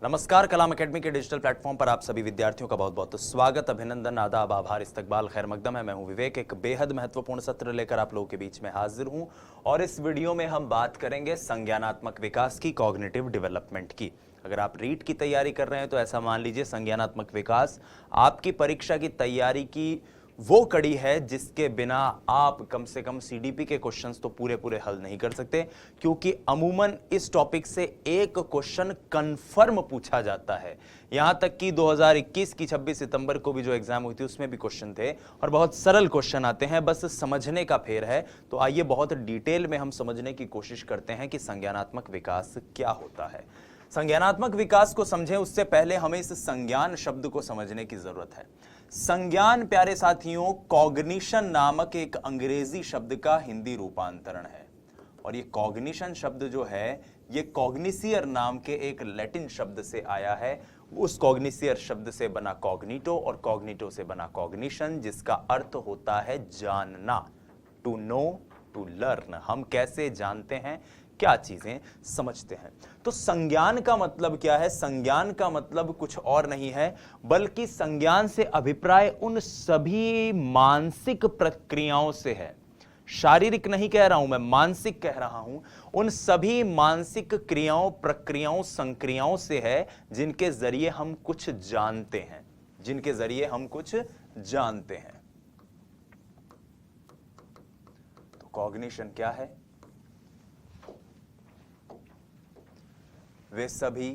नमस्कार। कलाम एकेडमी के digital platform पर आप सभी विद्यार्थियों का बहुत बहुत स्वागत, अभिनंदन, आदाब, आभार, इस्तकबाल, खैर मकदम है। मैं हूं विवेक। एक बेहद महत्वपूर्ण सत्र लेकर आप लोगों के बीच में हाजिर हूं और इस वीडियो में हम बात करेंगे संज्ञानात्मक विकास की, कॉग्निटिव डेवलपमेंट की। अगर आप रीट की तैयारी कर रहे हैं तो ऐसा मान लीजिए संज्ञानात्मक विकास आपकी परीक्षा की तैयारी की वो कड़ी है जिसके बिना आप कम से कम सीडीपी के क्वेश्चंस तो पूरे पूरे हल नहीं कर सकते, क्योंकि अमूमन इस टॉपिक से एक क्वेश्चन कंफर्म पूछा जाता है। यहां तक कि 2021 की 26 सितंबर को भी जो एग्जाम हुई थी उसमें भी क्वेश्चन थे और बहुत सरल क्वेश्चन आते हैं, बस समझने का फेर है। तो आइए बहुत डिटेल में हम समझने की कोशिश करते हैं कि संज्ञानात्मक विकास क्या होता है। संज्ञानात्मक विकास को समझें उससे पहले हमें इस संज्ञान शब्द को समझने की जरूरत है। संज्ञान, प्यारे साथियों, कॉग्निशन नामक एक अंग्रेजी शब्द का हिंदी रूपांतरण है। और ये कॉग्निशन शब्द जो है ये कॉग्निसियर नाम के एक लैटिन शब्द से आया है। उस कॉग्निसियर शब्द से बना कॉग्निटो और कॉग्निटो से बना कॉग्निशन, जिसका अर्थ होता है जानना। To know, to learn. हम कैसे जानते हैं, क्या चीजें समझते हैं। तो संज्ञान का मतलब क्या है? संज्ञान का मतलब कुछ और नहीं है बल्कि संज्ञान से अभिप्राय उन सभी मानसिक प्रक्रियाओं से है। शारीरिक नहीं कह रहा हूं मैं, मानसिक कह रहा हूं। उन सभी मानसिक क्रियाओं, प्रक्रियाओं, संक्रियाओं से है जिनके जरिए हम कुछ जानते हैं, जिनके जरिए हम कुछ जानते हैं। तो कॉग्निशन क्या है? वे सभी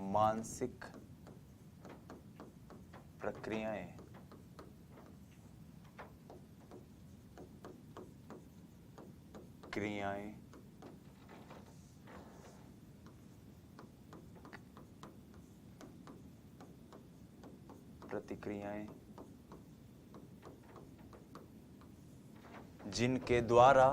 मानसिक प्रक्रियाएं क्रियाएं प्रतिक्रियाएं जिनके द्वारा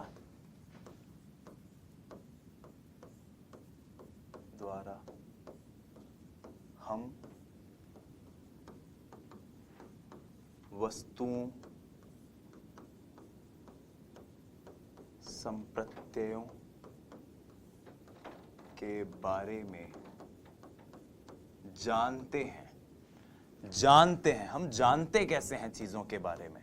हम वस्तुओं, संप्रत्ययों के बारे में जानते हैं। हम जानते कैसे हैं चीजों के बारे में?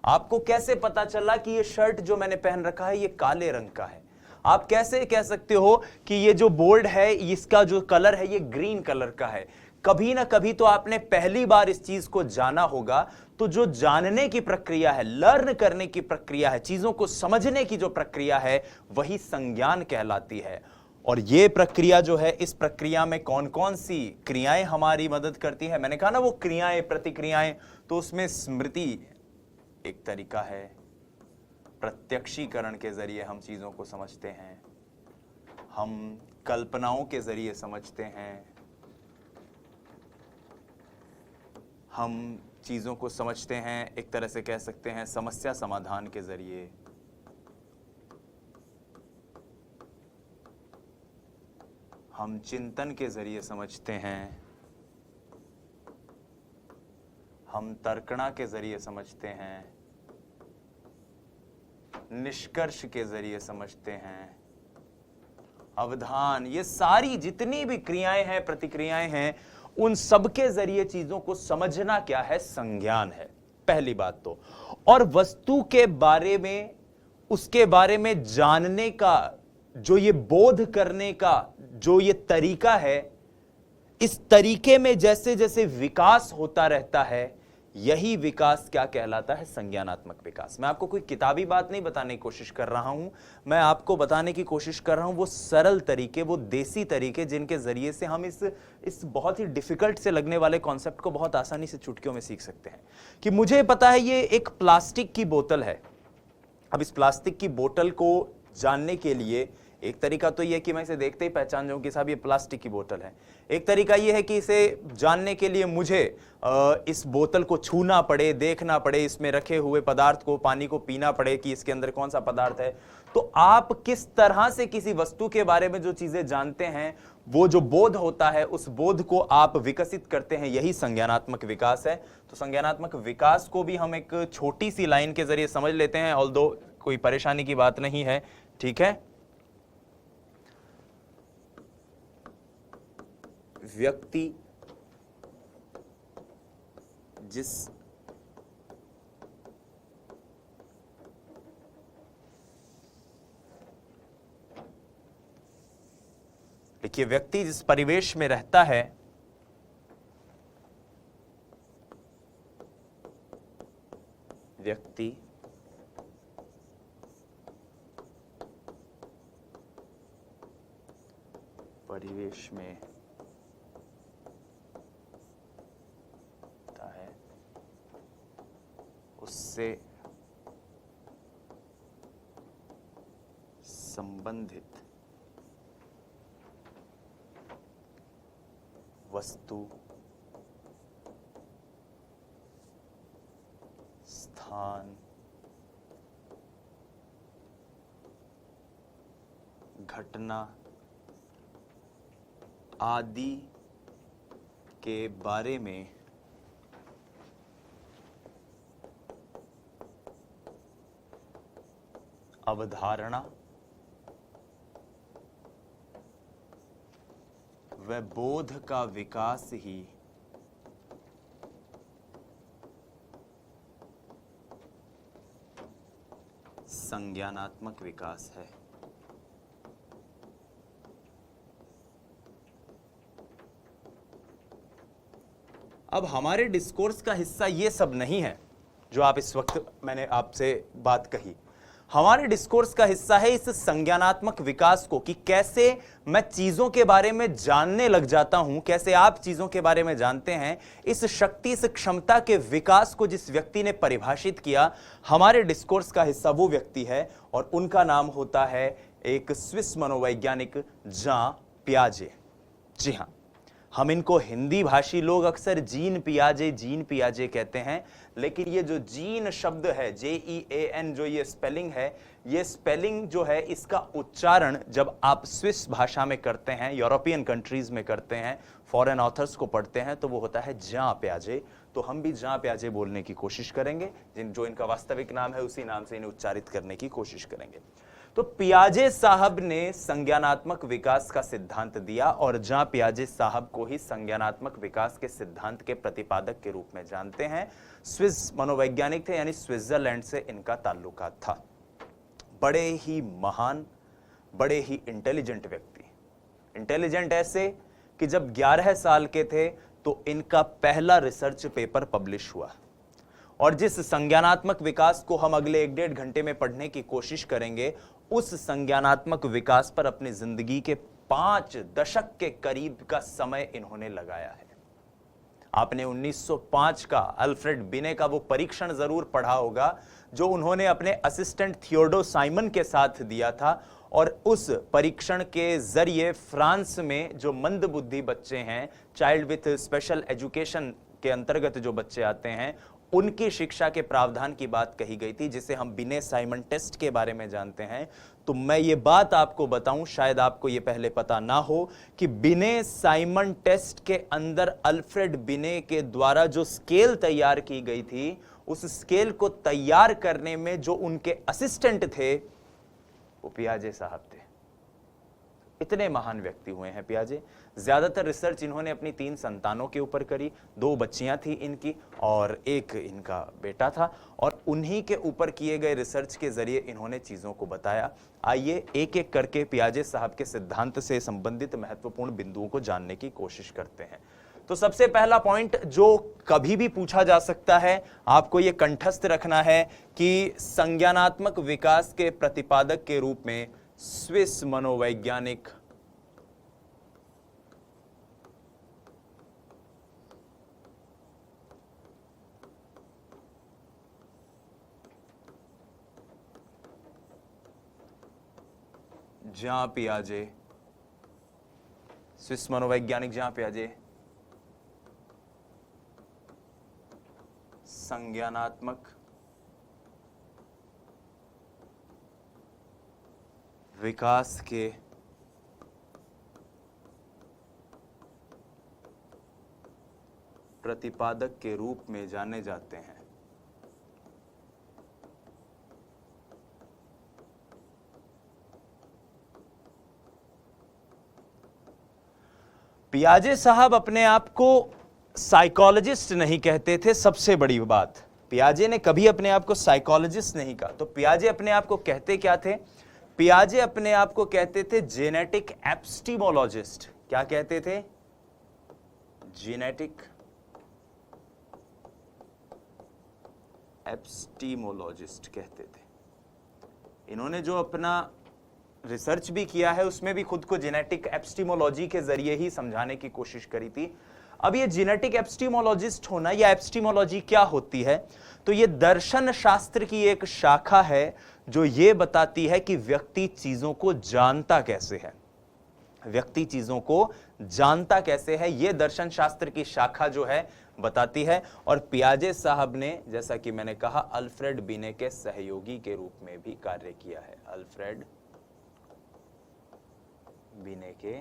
आपको कैसे पता चला कि ये शर्ट जो मैंने पहन रखा है ये काले रंग का है? आप कैसे कह सकते हो कि ये जो बोर्ड है इसका जो कलर है ये ग्रीन कलर का है? कभी ना कभी तो आपने पहली बार इस चीज को जाना होगा। तो जो जानने की प्रक्रिया है, लर्न करने की प्रक्रिया है, चीजों को समझने की जो प्रक्रिया है वही संज्ञान कहलाती है। और ये प्रक्रिया जो है, इस प्रक्रिया में कौन कौन सी क्रियाएं हमारी मदद करती है? मैंने कहा ना वो क्रियाएं, प्रतिक्रियाएं। तो उसमें स्मृति एक तरीका है, प्रत्यक्षीकरण के जरिए हम चीजों को समझते हैं, हम कल्पनाओं के जरिए समझते हैं, हम चीजों को समझते हैं एक तरह से कह सकते हैं समस्या समाधान के जरिए, हम चिंतन के जरिए समझते हैं, हम तर्कणा के जरिए समझते हैं, निष्कर्ष के जरिए समझते हैं, अवधान। ये सारी जितनी भी क्रियाएं हैं, प्रतिक्रियाएं हैं, उन सब के जरिए चीजों को समझना क्या है? संज्ञान है, पहली बात तो। और वस्तु के बारे में, उसके बारे में जानने का जो ये बोध करने का जो ये तरीका है, इस तरीके में जैसे जैसे विकास होता रहता है, यही विकास क्या कहलाता है? संज्ञानात्मक विकास। मैं आपको कोई किताबी बात नहीं बताने की कोशिश कर रहा हूं, मैं आपको बताने की कोशिश कर रहा हूं वो सरल तरीके, वो देसी तरीके जिनके जरिए से हम इस बहुत ही डिफिकल्ट से लगने वाले कॉन्सेप्ट को बहुत आसानी से चुटकियों में सीख सकते हैं। कि मुझे पता है ये एक प्लास्टिक की बोतल है। अब इस प्लास्टिक की बोतल को जानने के लिए एक तरीका तो यह है कि मैं इसे देखते ही पहचान जाऊं कि साहब ये प्लास्टिक की बोतल है। एक तरीका यह है कि इसे जानने के लिए मुझे इस बोतल को छूना पड़े, देखना पड़े, इसमें रखे हुए पदार्थ को, पानी को पीना पड़े कि इसके अंदर कौन सा पदार्थ है। तो आप किस तरह से किसी वस्तु के बारे में जो चीजें जानते हैं वो जो बोध होता है उस बोध को आप विकसित करते हैं, यही संज्ञानात्मक विकास है। तो संज्ञानात्मक विकास को भी हम एक छोटी सी लाइन के जरिए समझ लेते हैं, ऑल्दो कोई परेशानी की बात नहीं है, ठीक है। व्यक्ति जिस देखिए, व्यक्ति जिस परिवेश में रहता है व्यक्ति परिवेश में रहता है, उससे संबंधित वस्तु, स्थान, घटना आदि के बारे में अवधारणा व बोध का विकास ही संज्ञानात्मक विकास है। अब हमारे डिस्कोर्स का हिस्सा ये सब नहीं है जो आप इस वक्त मैंने आपसे बात कही। हमारे डिस्कोर्स का हिस्सा है इस संज्ञानात्मक विकास को, कि कैसे मैं चीजों के बारे में जानने लग जाता हूं, कैसे आप चीजों के बारे में जानते हैं। इस शक्ति, इस क्षमता के विकास को जिस व्यक्ति ने परिभाषित किया, हमारे डिस्कोर्स का हिस्सा वो व्यक्ति है और उनका नाम होता है एक स्विस मनोवैज्ञानिक जां पियाजे। जी हां, हम इनको हिंदी भाषी लोग अक्सर जीन पियाजे कहते हैं, लेकिन ये जो जीन शब्द है, JEAN, जो ये स्पेलिंग है, ये स्पेलिंग जो है इसका उच्चारण जब आप स्विस भाषा में करते हैं, यूरोपियन कंट्रीज में करते हैं, फॉरेन ऑथर्स को पढ़ते हैं, तो वो होता है जां पियाजे। तो हम भी जां पियाजे बोलने की कोशिश करेंगे, जो इनका वास्तविक नाम है उसी नाम से इन्हें उच्चारित करने की कोशिश करेंगे। तो पियाजे साहब ने संज्ञानात्मक विकास का सिद्धांत दिया और जां पियाजे साहब को ही संज्ञानात्मक विकास के सिद्धांत के प्रतिपादक के रूप में जानते हैं। स्विस मनोवैज्ञानिक थे, यानी स्विट्जरलैंड से इनका ताल्लुकात था। बड़े ही महान, बड़े ही इंटेलिजेंट व्यक्ति। इंटेलिजेंट ऐसे कि जब 11 साल के थे तो इनका पहला रिसर्च पेपर पब्लिश हुआ, और जिस संज्ञानात्मक विकास को हम अगले 1-1.5 घंटे में पढ़ने की कोशिश करेंगे, उस संज्ञानात्मक विकास पर अपनी जिंदगी के 5 दशक के करीब का समय इन्होंने लगाया है। आपने 1905 का अल्फ्रेड बिने का वो परीक्षण जरूर पढ़ा होगा जो उन्होंने अपने असिस्टेंट थियोडो साइमन के साथ दिया था, और उस परीक्षण के जरिए फ्रांस में जो मंदबुद्धि बच्चे हैं, चाइल्ड विथ स्पेशल एजुकेशन के अंतर्गत जो बच्चे आते हैं, उनकी शिक्षा के प्रावधान की बात कही गई थी, जिसे हम बिने साइमन टेस्ट के बारे में जानते हैं। तो मैं ये बात आपको बताऊं, शायद आपको ये पहले पता ना हो, कि बिने साइमन टेस्ट के अंदर अल्फ्रेड बिने के द्वारा जो स्केल तैयार की गई थी, उस स्केल को तैयार करने में जो उनके असिस्टेंट थे वो पियाजे साहब थे। इतने महान व्यक्ति हुए हैं पियाजे। ज्यादातर रिसर्च इन्होंने अपनी 3 संतानों के ऊपर करी, 2 बच्चियां थी इनकी और एक इनका बेटा था, और उन्हीं के ऊपर किए गए रिसर्च के जरिए इन्होंने चीजों को बताया। आइए एक एक करके पियाजे साहब के सिद्धांत से संबंधित महत्वपूर्ण बिंदुओं को जानने की कोशिश करते हैं। तो सबसे पहला पॉइंट जो कभी भी पूछा जा सकता है, आपको यह कंठस्थ रखना है कि संज्ञानात्मक विकास के प्रतिपादक के रूप में स्विस मनोवैज्ञानिक जां पियाजे, स्विस मनोवैज्ञानिक जां पियाजे संज्ञानात्मक विकास के प्रतिपादक के रूप में जाने जाते हैं। पियाजे साहब अपने आप को साइकोलॉजिस्ट नहीं कहते थे। सबसे बड़ी बात, पियाजे ने कभी अपने आप को साइकोलॉजिस्ट नहीं कहा। तो पियाजे अपने आप को कहते क्या थे? पियाजे अपने आप को कहते थे जेनेटिक एपिस्टीमोलॉजिस्ट। क्या कहते थे? जेनेटिक एपिस्टीमोलॉजिस्ट कहते थे। इन्होंने जो अपना रिसर्च भी किया है उसमें भी खुद को जेनेटिक एपिस्टीमोलॉजी के जरिए ही समझाने की कोशिश करी थी। अब ये जेनेटिक एपिस्टीमोलॉजिस्ट होना या एपिस्टीमोलॉजी क्या होती है? तो ये दर्शन शास्त्र की एक शाखा है जो ये बताती है कि व्यक्ति चीजों को जानता कैसे है। व्यक्ति चीजों को जानता कैसे है, ये दर्शन शास्त्र की शाखा जो है बताती है। और पियाजे साहब ने, जैसा कि मैंने कहा, अल्फ्रेड बिने के सहयोगी के रूप में भी कार्य किया है। अल्फ्रेड बिने के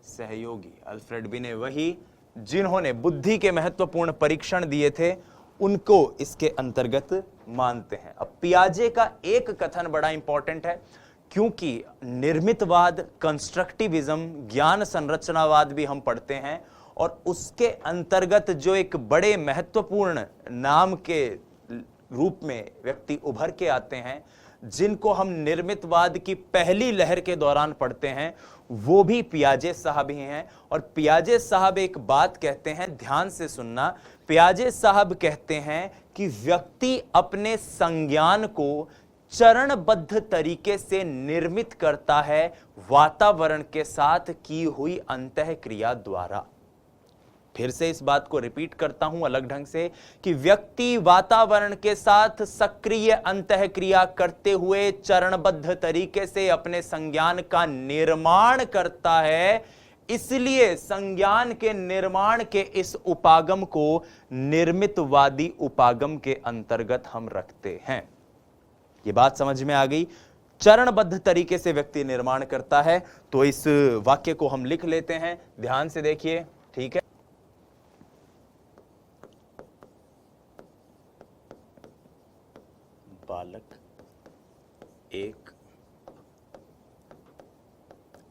सहयोगी। अल्फ्रेड बिने वही जिन्होंने बुद्धि के महत्वपूर्ण परीक्षण दिए थे, उनको इसके अंतर्गत मानते हैं। अब पियाजे का एक कथन बड़ा इंपॉर्टेंट है, क्योंकि निर्मितवाद, कंस्ट्रक्टिविज्म, ज्ञान संरचनावाद भी हम पढ़ते हैं और उसके अंतर्गत जो एक बड़े महत्वपूर्ण नाम के रूप में व्यक्ति उभर के आते हैं, जिनको हम निर्मितवाद की पहली लहर के दौरान पढ़ते हैं, वो भी पियाजे साहब ही हैं। और पियाजे साहब एक बात कहते हैं, ध्यान से सुनना। पियाजे साहब कहते हैं कि व्यक्ति अपने संज्ञान को चरणबद्ध तरीके से निर्मित करता है वातावरण के साथ की हुई अंतःक्रिया द्वारा। फिर से इस बात को रिपीट करता हूं अलग ढंग से, कि व्यक्ति वातावरण के साथ सक्रिय अंतःक्रिया करते हुए चरणबद्ध तरीके से अपने संज्ञान का निर्माण करता है। इसलिए संज्ञान के निर्माण के इस उपागम को निर्मितवादी उपागम के अंतर्गत हम रखते हैं। ये बात समझ में आ गई? चरणबद्ध तरीके से व्यक्ति निर्माण करता है। तो इस वाक्य को हम लिख लेते हैं, ध्यान से देखिए, ठीक है? बालक एक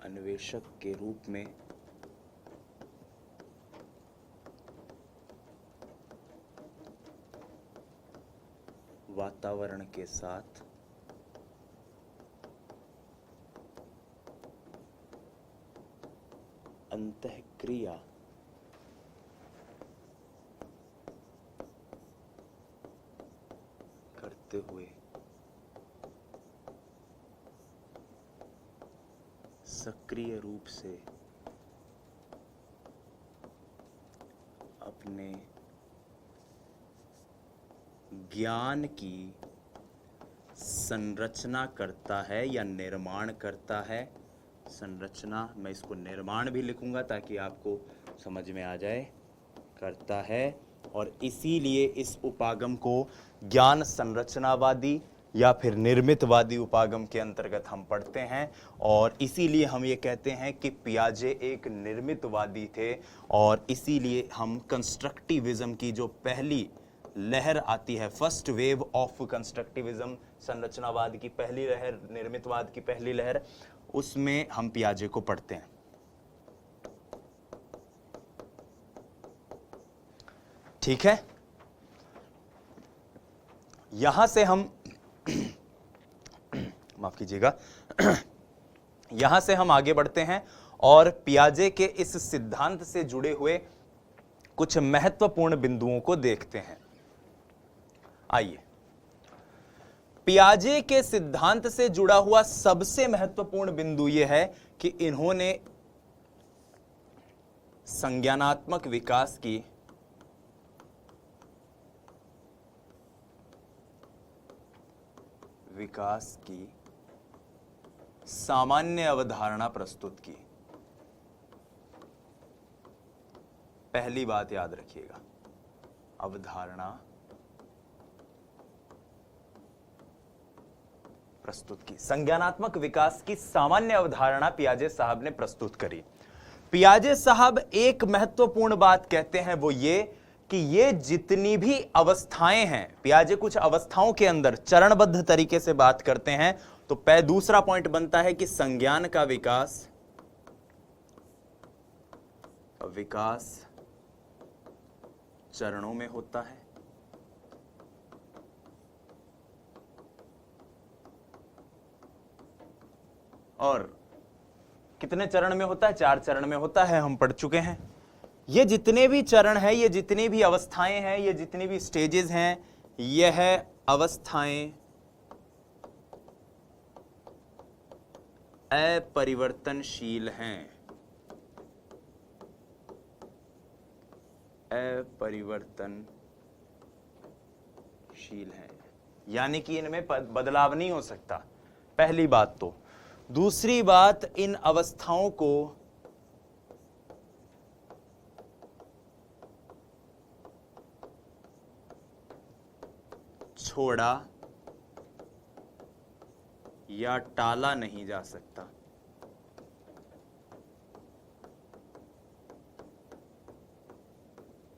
अन्वेषक के रूप में वातावरण के साथ अंतःक्रिया करते हुए सक्रिय रूप से अपने ज्ञान की संरचना करता है या निर्माण करता है। संरचना, मैं इसको निर्माण भी लिखूंगा ताकि आपको समझ में आ जाए, करता है। और इसीलिए इस उपागम को ज्ञान संरचनावादी या फिर निर्मितवादी उपागम के अंतर्गत हम पढ़ते हैं। और इसीलिए हम ये कहते हैं कि पियाजे एक निर्मितवादी थे। और इसीलिए हम कंस्ट्रक्टिविज्म की जो पहली लहर आती है, फर्स्ट वेव ऑफ कंस्ट्रक्टिविज्म, संरचनावाद की पहली लहर, निर्मितवाद की पहली लहर, उसमें हम पियाजे को पढ़ते हैं। ठीक है? यहां से हम माफ कीजिएगा, यहां से हम आगे बढ़ते हैं और पियाजे के इस सिद्धांत से जुड़े हुए कुछ महत्वपूर्ण बिंदुओं को देखते हैं। आइए, पियाजे के सिद्धांत से जुड़ा हुआ सबसे महत्वपूर्ण बिंदु यह है कि इन्होंने संज्ञानात्मक विकास की सामान्य अवधारणा प्रस्तुत की। पहली बात याद रखिएगा, अवधारणा प्रस्तुत की। संज्ञानात्मक विकास की सामान्य अवधारणा पियाजे साहब ने प्रस्तुत करी। पियाजे साहब एक महत्वपूर्ण बात कहते हैं, वो ये कि ये जितनी भी अवस्थाएं हैं, पियाजे कुछ अवस्थाओं के अंदर चरणबद्ध तरीके से बात करते हैं। तो दूसरा पॉइंट बनता है कि संज्ञान का विकास चरणों में होता है। और कितने चरण में होता है? 4 चरण में होता है, हम पढ़ चुके हैं। ये जितने भी चरण हैं, ये जितनी भी अवस्थाएं हैं, ये जितनी भी स्टेजेस हैं, यह अवस्थाएं अपरिवर्तनशील हैं। अपरिवर्तनशील हैं, यानी कि इनमें बदलाव नहीं हो सकता, पहली बात तो। दूसरी बात, इन अवस्थाओं को छोड़ा या टाला नहीं जा सकता।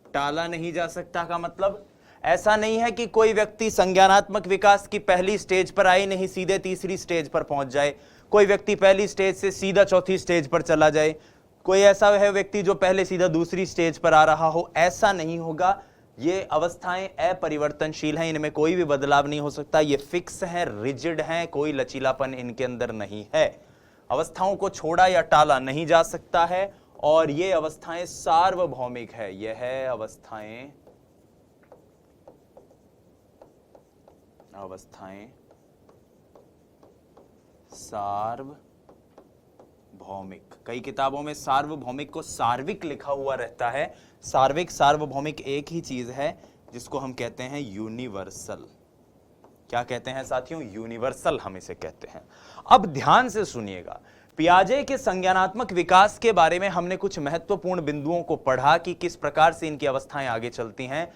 टाला नहीं जा सकता का मतलब ऐसा नहीं है कि कोई व्यक्ति संज्ञानात्मक विकास की पहली स्टेज पर आई नहीं, सीधे तीसरी स्टेज पर पहुंच जाए। कोई व्यक्ति पहली स्टेज से सीधा चौथी स्टेज पर चला जाए। कोई ऐसा है व्यक्ति जो पहले सीधा दूसरी स्टेज पर आ रहा हो, ऐसा नहीं होगा। ये अवस्थाएं अपरिवर्तनशील हैं, इनमें कोई भी बदलाव नहीं हो सकता। ये फिक्स हैं, रिजिड हैं, कोई लचीलापन इनके अंदर नहीं है। अवस्थाओं को छोड़ा या टाला नहीं जा सकता है, और ये अवस्थाएं सार्वभौमिक है। यह अवस्थाएं सार्वभौमिक। कई किताबों में सार्वभौमिक को सार्विक लिखा हुआ रहता है। सार्विक सार्वभौमिक एक ही चीज है, जिसको हम कहते हैं यूनिवर्सल। क्या कहते हैं साथियों? यूनिवर्सल हम इसे कहते हैं। अब ध्यान से सुनिएगा, पियाजे के संज्ञानात्मक विकास के बारे में हमने कुछ महत्वपूर्ण बिंदुओं को पढ़ा कि किस प्रकार से इनकी अवस्थाएं आगे चलती हैं,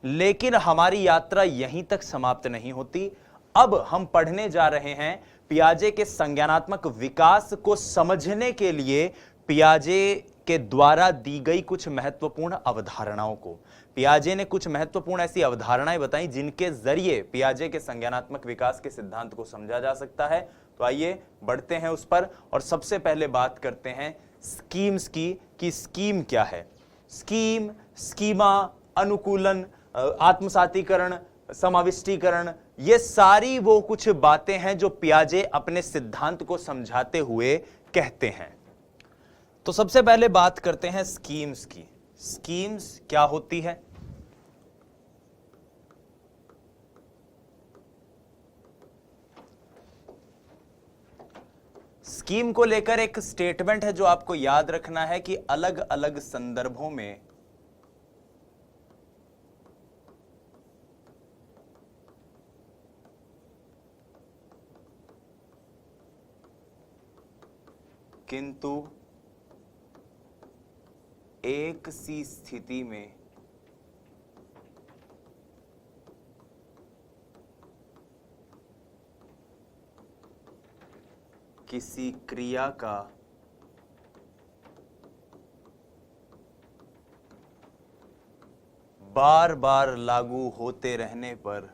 लेकिन हमारी यात्रा यहीं तक समाप्त नहीं होती। अब हम पढ़ने जा रहे हैं पियाजे के संज्ञानात्मक विकास को समझने के लिए पियाजे के द्वारा दी गई कुछ महत्वपूर्ण अवधारणाओं को। पियाजे ने कुछ महत्वपूर्ण ऐसी अवधारणाएं बताई जिनके जरिए पियाजे के संज्ञानात्मक विकास के सिद्धांत को समझा जा सकता है। तो आइए बढ़ते हैं उस पर, और सबसे पहले बात करते हैं स्कीम्स की, कि स्कीम क्या है। स्कीम, स्कीमा, अनुकूलन, आत्मसातीकरण, समाविष्टीकरण, ये सारी वो कुछ बातें हैं जो पियाजे अपने सिद्धांत को समझाते हुए कहते हैं। तो सबसे पहले बात करते हैं स्कीम्स की। स्कीम्स क्या होती है? स्कीम को लेकर एक स्टेटमेंट है जो आपको याद रखना है कि अलग अलग संदर्भों में किंतु एक सी स्थिति में किसी क्रिया का बार बार लागू होते रहने पर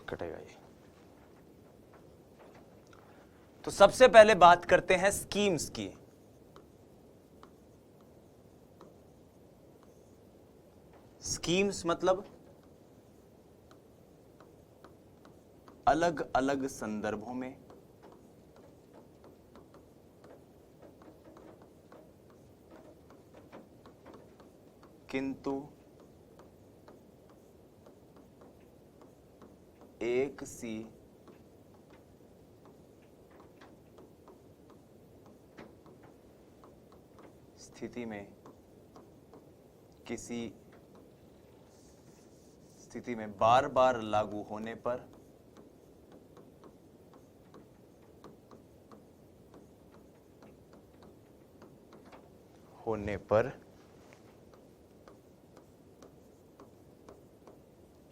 कटेगा ये। तो सबसे पहले बात करते हैं स्कीम्स की। स्कीम्स मतलब अलग अलग संदर्भों में किंतु एक सी स्थिति में, किसी स्थिति में बार बार लागू होने पर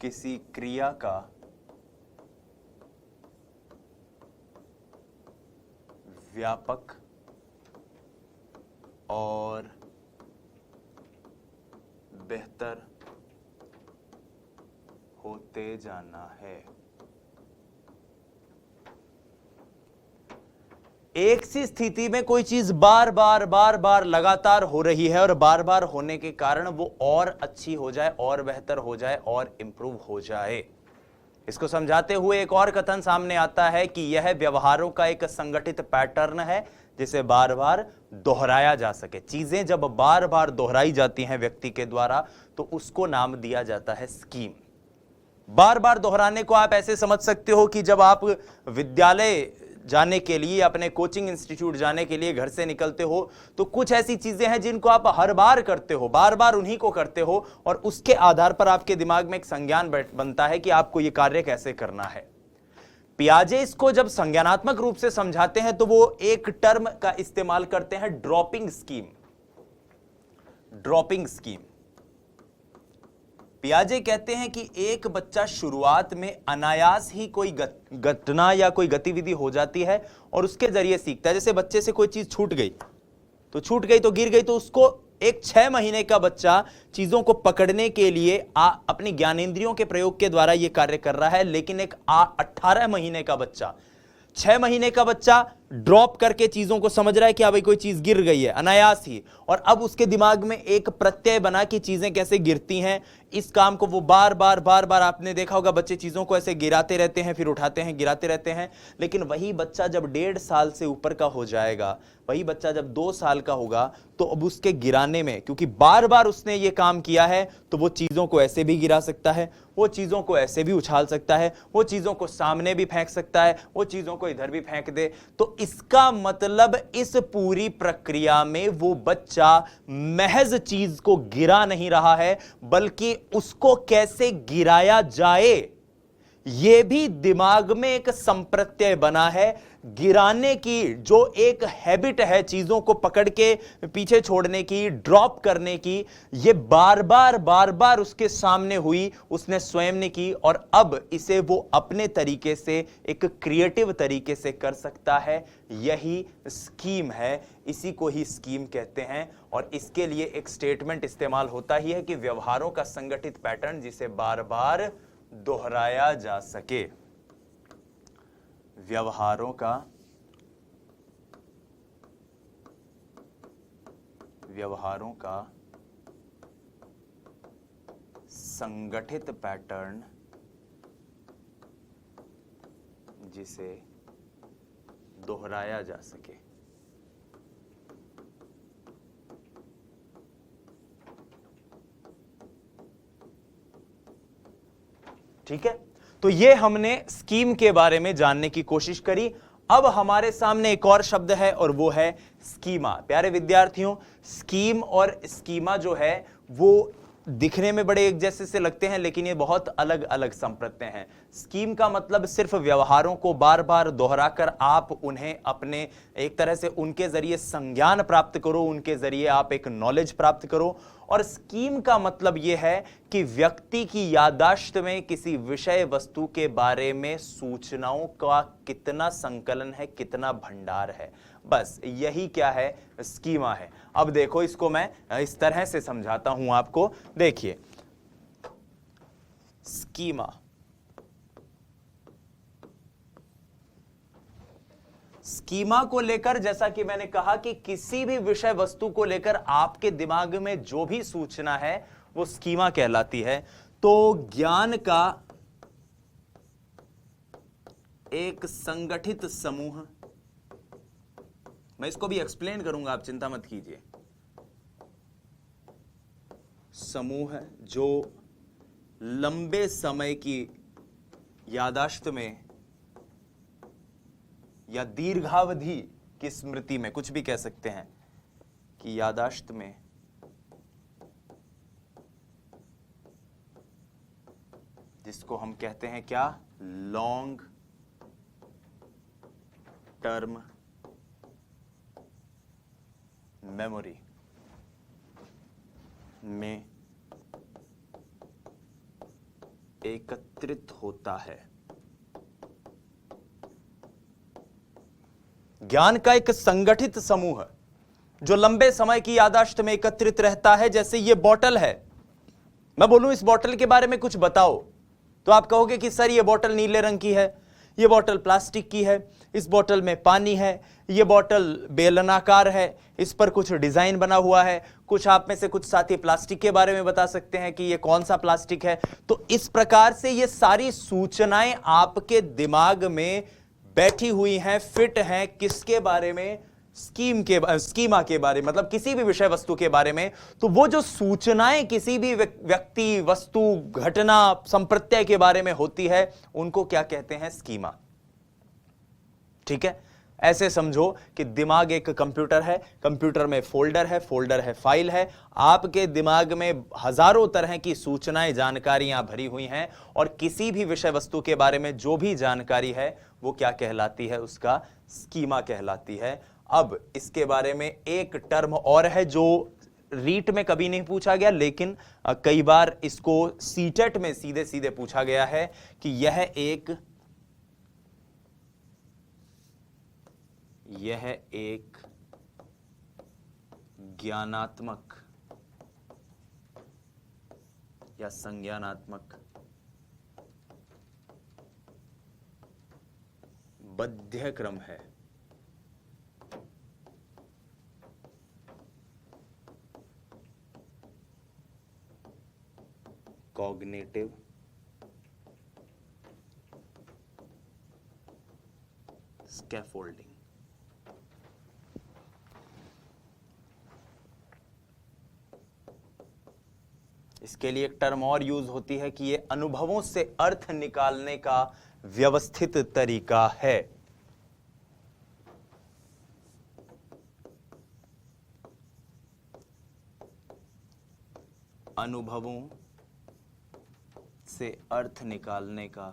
किसी क्रिया का व्यापक और बेहतर होते जाना है। एक सी स्थिति में कोई चीज बार बार लगातार हो रही है और बार बार होने के कारण वो और अच्छी हो जाए, और बेहतर हो जाए, और इंप्रूव हो जाए। इसको समझाते हुए एक और कथन सामने आता है कि यह व्यवहारों का एक संगठित पैटर्न है जिसे बार बार दोहराया जा सके। चीजें जब बार बार दोहराई जाती हैं व्यक्ति के द्वारा तो उसको नाम दिया जाता है स्कीम। बार बार दोहराने को आप ऐसे समझ सकते हो कि जब आप विद्यालय जाने के लिए, अपने कोचिंग इंस्टीट्यूट जाने के लिए घर से निकलते हो तो कुछ ऐसी चीजें हैं जिनको आप हर बार करते हो, बार बार उन्हीं को करते हो, और उसके आधार पर आपके दिमाग में एक संज्ञान बनता है कि आपको यह कार्य कैसे करना है। पियाजे इसको जब संज्ञानात्मक रूप से समझाते हैं तो वो एक टर्म का इस्तेमाल करते हैं, ड्रॉपिंग स्कीम। Dropping scheme. पियाजे कहते हैं कि एक बच्चा शुरुआत में अनायास ही कोई घटना या कोई गतिविधि हो जाती है और उसके जरिए सीखता है। जैसे बच्चे से कोई चीज छूट गई तो गिर गई, तो उसको एक 6 महीने का बच्चा चीजों को पकड़ने के लिए अपनी ज्ञानेंद्रियों के प्रयोग के द्वारा यह कार्य कर रहा है। लेकिन एक 18 महीने का बच्चा, 6 महीने का बच्चा ड्रॉप करके चीजों को समझ रहा है कि भाई कोई चीज गिर गई है अनायास ही, और अब उसके दिमाग में एक प्रत्यय बना कि चीजें कैसे गिरती हैं। इस काम को वो बार बार आपने देखा होगा, बच्चे चीजों को ऐसे गिराते रहते हैं, फिर उठाते हैं, गिराते रहते हैं। लेकिन वही बच्चा जब 1.5 साल से ऊपर का हो जाएगा, वही बच्चा जब 2 साल का होगा, तो अब उसके गिराने में, क्योंकि बार बार उसने ये काम किया है, तो वो चीजों को ऐसे भी गिरा सकता है, वो चीजों को ऐसे भी उछाल सकता है, वो चीजों को सामने भी फेंक सकता है, वो चीजों को इधर भी फेंक दे। तो इसका मतलब इस पूरी प्रक्रिया में वो बच्चा महज चीज को गिरा नहीं रहा है, बल्कि उसको कैसे गिराया जाए यह भी दिमाग में एक संप्रत्यय बना है। गिराने की जो एक हैबिट है, चीजों को पकड़ के पीछे छोड़ने की, ड्रॉप करने की, ये बार बार उसके सामने हुई, उसने स्वयं ने की, और अब इसे वो अपने तरीके से, एक क्रिएटिव तरीके से कर सकता है। यही स्कीम है, इसी को ही स्कीम कहते हैं। और इसके लिए एक स्टेटमेंट इस्तेमाल होता ही है कि व्यवहारों का संगठित पैटर्न जिसे बार बार दोहराया जा सके। व्यवहारों का संगठित पैटर्न जिसे दोहराया जा सके। ठीक है, तो ये हमने स्कीम के बारे में जानने की कोशिश करी। अब हमारे सामने एक और शब्द है और वो है स्कीमा। प्यारे विद्यार्थियों, स्कीम और स्कीमा जो है वो दिखने में बड़े एक जैसे से लगते हैं, लेकिन ये बहुत अलग अलग संप्रत्यय हैं। स्कीम का मतलब सिर्फ व्यवहारों को बार बार दोहराकर आप उन्हें अपने, एक तरह से उनके जरिए संज्ञान प्राप्त करो, उनके जरिए आप एक नॉलेज प्राप्त करो। और स्कीम का मतलब यह है कि व्यक्ति की याददाश्त में किसी विषय वस्तु के बारे में सूचनाओं का कितना संकलन है, कितना भंडार है, बस यही क्या है, स्कीमा है। अब देखो, इसको मैं इस तरह से समझाता हूं आपको। देखिए, स्कीमा, स्कीमा को लेकर, जैसा कि मैंने कहा कि किसी भी विषय वस्तु को लेकर आपके दिमाग में जो भी सूचना है वो स्कीमा कहलाती है। तो ज्ञान का एक संगठित समूह, मैं इसको भी एक्सप्लेन करूंगा, आप चिंता मत कीजिए। समूह जो लंबे समय की याददाश्त में या दीर्घावधि की स्मृति में, कुछ भी कह सकते हैं, कि याददाश्त में जिसको हम कहते हैं क्या, लॉन्ग टर्म मेमोरी में एकत्रित होता है। ज्ञान का एक संगठित समूह जो लंबे समय की याददाश्त में एकत्रित रहता है। जैसे ये बोतल है, मैं बोलूं इस बोतल के बारे में कुछ बताओ, तो आप कहोगे कि सर ये बोतल नीले रंग की है, ये बोतल प्लास्टिक की है, इस बोतल में पानी है, ये बोतल बेलनाकार है, इस पर कुछ डिजाइन बना हुआ है। कुछ आप में से कुछ साथी प्लास्टिक के बारे में बता सकते हैं कि ये कौन सा प्लास्टिक है। तो इस प्रकार से ये सारी सूचनाएं आपके दिमाग में बैठी हुई हैं, फिट हैं, किसके बारे में? स्कीमा के बारे में, मतलब किसी भी विषय वस्तु के बारे में। तो वो जो सूचनाएं किसी भी व्यक्ति, वस्तु, घटना, संप्रत्यय के बारे में होती है, उनको क्या कहते हैं? स्कीमा। ठीक है, ऐसे समझो कि दिमाग एक कंप्यूटर है, कंप्यूटर में फोल्डर है, फोल्डर है फाइल है। आपके दिमाग में हजारों तरह की सूचनाएं, जानकारियां भरी हुई हैं, और किसी भी विषय वस्तु के बारे में जो भी जानकारी है वो क्या कहलाती है? उसका स्कीमा कहलाती है। अब इसके बारे में एक टर्म और है जो रीट में कभी नहीं पूछा गया, लेकिन कई बार इसको सीटेट में सीधे सीधे पूछा गया है कि यह एक ज्ञानात्मक या संज्ञानात्मक बध्यक्रम है। Cognitive scaffolding. इसके लिए एक टर्म और यूज होती है कि ये अनुभवों से अर्थ निकालने का व्यवस्थित तरीका है। अनुभवों से अर्थ निकालने का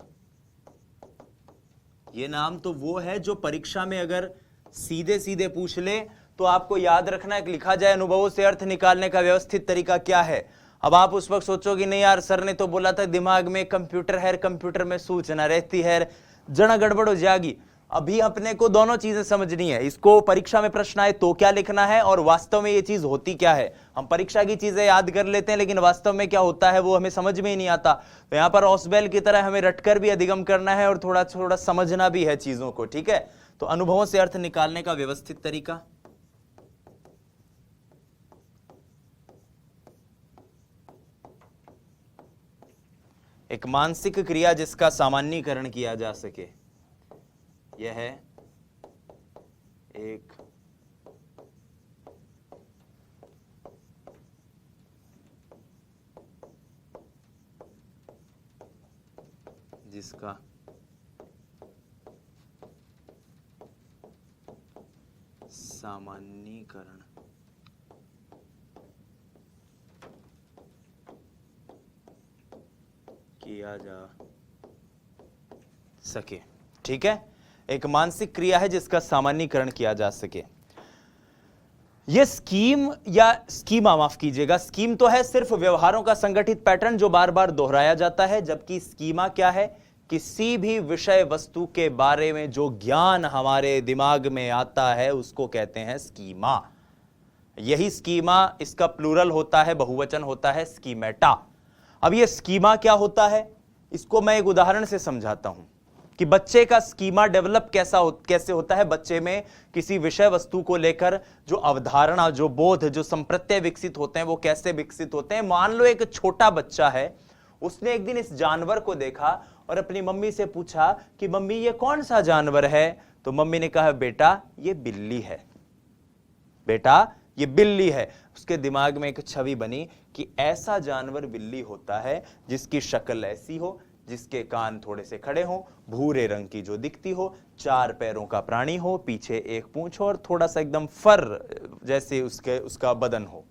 ये नाम तो वो है जो परीक्षा में अगर सीधे सीधे पूछ ले तो आपको याद रखना है कि लिखा जाए अनुभवों से अर्थ निकालने का व्यवस्थित तरीका क्या है। अब आप उस वक्त सोचोगे नहीं यार, सर ने तो बोला था दिमाग में कंप्यूटर है, कंप्यूटर में सूचना रहती है, जना गड़बड़ हो जाएगी। अभी अपने को दोनों चीजें समझनी है। इसको परीक्षा में प्रश्न आए तो क्या लिखना है, और वास्तव में ये चीज होती क्या है। हम परीक्षा की चीजें याद कर लेते हैं, लेकिन वास्तव में क्या होता है वो हमें समझ में ही नहीं आता। तो यहां पर ऑसबेल की तरह हमें रटकर भी अधिगम करना है और थोड़ा थोड़ा समझना भी है चीजों को। ठीक है, तो अनुभवों से अर्थ निकालने का व्यवस्थित तरीका। एक मानसिक क्रिया जिसका सामान्यीकरण किया जा सके, यह है एक जिसका सामान्यीकरण किया जा सके। ठीक है, एक मानसिक क्रिया है जिसका सामान्यीकरण किया जा सके। यह स्कीम या स्कीमा, माफ कीजिएगा, स्कीम तो है सिर्फ व्यवहारों का संगठित पैटर्न जो बार बार दोहराया जाता है, जबकि स्कीमा क्या है? किसी भी विषय वस्तु के बारे में जो ज्ञान हमारे दिमाग में आता है उसको कहते हैं स्कीमा। यही स्कीमा, इसका प्लूरल होता है, बहुवचन होता है स्कीमेटा। अब यह स्कीमा क्या होता है, इसको मैं एक उदाहरण से समझाता हूं कि बच्चे का स्कीमा डेवलप कैसे होता है। बच्चे में किसी विषय वस्तु को लेकर जो अवधारणा, जो बोध, जो संप्रत्यय विकसित होते हैं वो कैसे विकसित होते हैं। मान लो एक छोटा बच्चा है, उसने एक दिन इस जानवर को देखा और अपनी मम्मी से पूछा कि मम्मी ये कौन सा जानवर है। तो मम्मी ने कहा बेटा ये बिल्ली है, बेटा ये बिल्ली है। उसके दिमाग में एक छवि बनी कि ऐसा जानवर बिल्ली होता है जिसकी शक्ल ऐसी हो, जिसके कान थोड़े से खड़े हो, भूरे रंग की जो दिखती हो, 4 पैरों का प्राणी हो, पीछे एक पूंछ हो और थोड़ा सा एकदम फर जैसे उसका बदन हो।